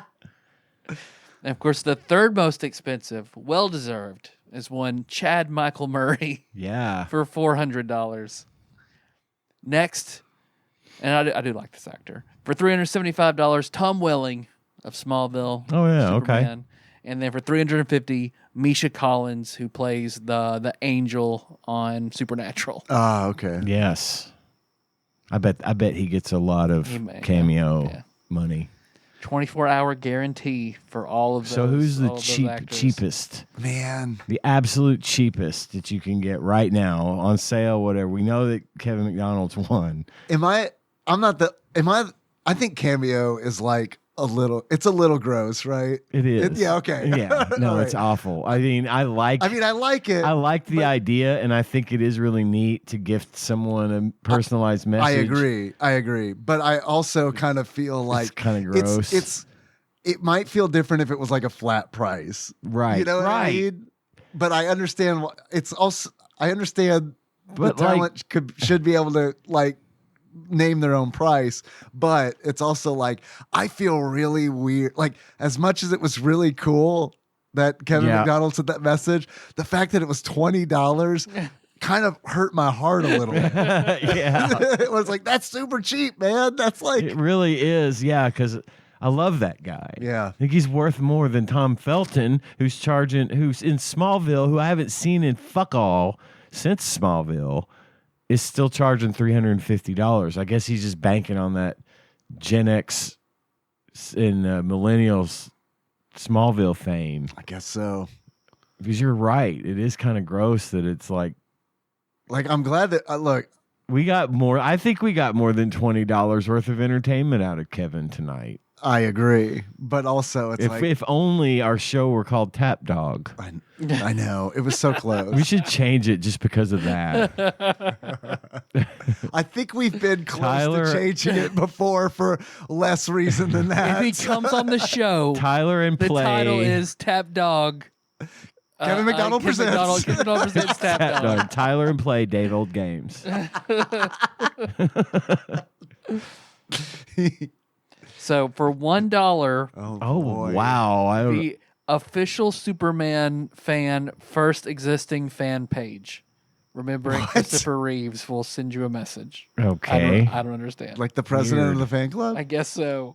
And of course, the third most expensive, well-deserved, is one Chad Michael Murray Yeah. for $400. Next, and I do like this actor, for $375, Tom Welling of Smallville. Oh, yeah, okay. Superman. And then for $350, Misha Collins, who plays the angel on Supernatural. Oh, okay. Yes. I bet he gets a lot of He may, cameo yeah. money. 24-hour guarantee for all of those. So who's the all of those actors. cheapest? Man. The absolute cheapest that you can get right now on sale, whatever. We know that Kevin McDonald's won. I think Cameo is like it's a little gross, right? It is. Yeah, okay. Yeah. No, All it's right. awful. I mean, I like I like it. I like the idea, and I think it is really neat to gift someone a personalized message. I agree. But I also kind of feel like It's kind of gross. It might feel different if it was like a flat price. Right. You know what I Right. mean? But I understand I understand But, the talent should be able to name their own price, but it's also like I feel really weird. Like, as much as it was really cool that Kevin McDonald said that message, the fact that it was $20 kind of hurt my heart a little. Yeah. It was like, that's super cheap, man. That's like, It really is. Yeah, because I love that guy. Yeah. I think he's worth more than Tom Felton, who's in Smallville, who I haven't seen in fuck all since Smallville, is still charging $350. I guess he's just banking on that Gen X and millennials Smallville fame. I guess so. Because you're right. It is kind of gross that it's like I'm glad that look. we got more. I think we got more than $20 worth of entertainment out of Kevin tonight. I agree, but also it's If only our show were called Tap Dog. I know it was so close. We should change it just because of that. I think we've been close Tyler- to changing it before for less reason than that. If he comes on the show, Tyler and the Play. title is Tap Dog. Kevin McDonald presents. Kevin McDonald presents Tap Tap Dog. Dog. Tyler and Play, Dave Old Games. So for $1, Oh, boy. wow. I don't the official Superman fan first existing fan page, remembering Christopher Reeves, will send you a message. Okay. I don't understand. Like the president Weird. of the fan club? I guess so.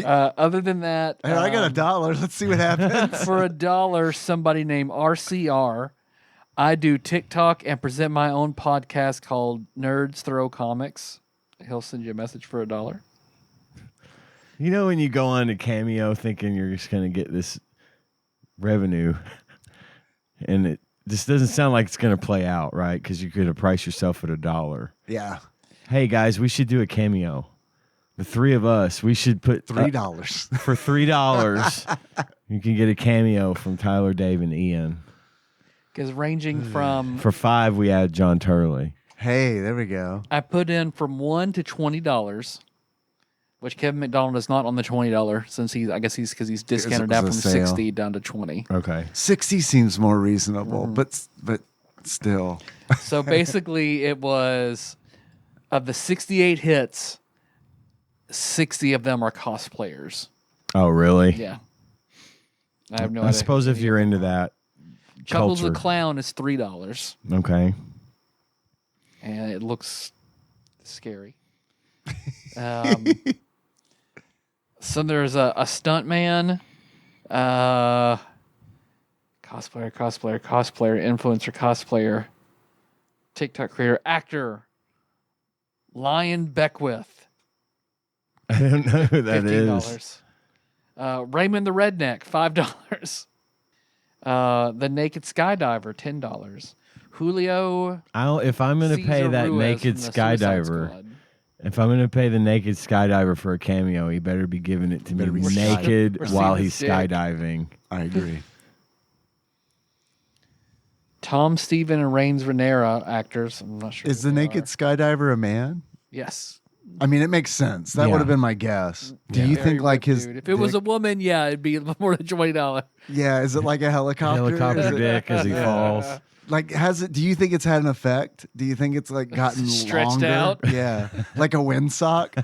Other than that, Hey, I got $1. Let's see what happens. for $1, somebody named RCR. I do TikTok and present my own podcast called Nerds Throw Comics. He'll send you a message for $1. You know when you go on to Cameo thinking you're just going to get this revenue, and it just doesn't sound like it's going to play out, right? Because you could have priced yourself at $1. Yeah. Hey, guys, we should do a Cameo. The three of us, we should put $3. For $3, you can get a cameo from Tyler, Dave, and Ian. Because ranging from... For $5, we add John Turley. Hey, there we go. I put in from $1 to $20, which Kevin McDonald is not on the $20 since because he's discounted out from 60 down to 20. Okay. 60 seems more reasonable, but still. So basically, it was of the 68 hits, 60 of them are cosplayers. Oh, really? Yeah. I have no idea. I suppose if you're into that Chuckles culture. the Clown is $3. Okay. And it looks scary. So there's a stuntman, cosplayer, influencer, cosplayer, TikTok creator, actor, Lion Beckwith. I don't know who that is. $15. Raymond the Redneck, $5. The Naked Skydiver, $10. Julio. If I'm going to pay Cesar that Ruiz naked from the Suicide skydiver, Squad. if I'm going to pay the naked skydiver for a cameo, he better be giving it to me Better be naked we're while seeing he's his dick. skydiving. I agree. Tom, Steven, and Rains Renera actors. I'm not sure. Is who the they naked are. skydiver a man? Yes. I mean, it makes sense. That Yeah. would have been my guess. Do you Very think like ripped his dude. If it was a dick- woman, yeah, it'd be more than $20. yeah, is it like a helicopter? Helicopter Is it- dick as he falls. Like has it? Do you think it's had an effect? Do you think it's like gotten Stretched longer? out? Yeah, like a windsock.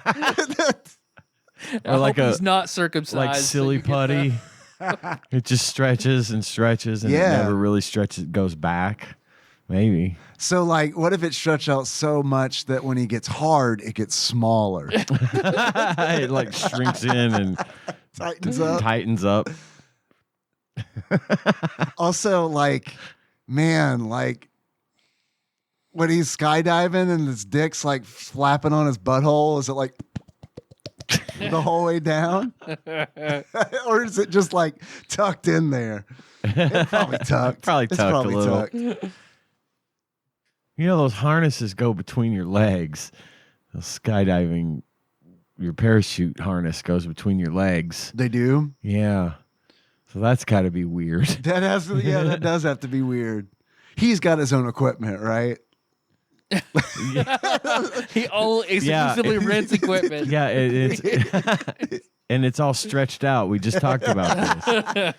I like hope he's a- not circumcised. Like so silly you get putty. It just stretches and stretches and Yeah. it never really stretches, goes back. Maybe. So like, what if it stretched out so much that when he gets hard, it gets smaller, It like shrinks in and tightens up? tightens up. Also, like, man, like when he's skydiving and his dick's like flapping on his butthole, is it like the whole way down? Or is it just like tucked in there? It's probably tucked. Probably It's tucked a probably little. tucked. You know, those harnesses go between your legs. The skydiving, your parachute harness goes between your legs. They do? Yeah. So that's got to be weird. That has to, yeah, that does have to be weird. He's got his own equipment, right? He only exclusively rents equipment. Yeah, it's and it's all stretched out. We just talked about this.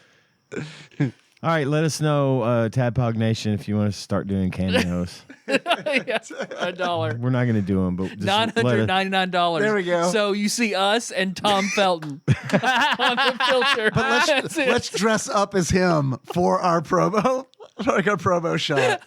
All right, let us know, Tadpog Nation, if you want to start doing cameos. Yeah, $1. We're not going to do them, but just let us- $999. There we go. So you see us and Tom Felton on the filter. But That's it. let's dress up as him for our promo, like our promo shot.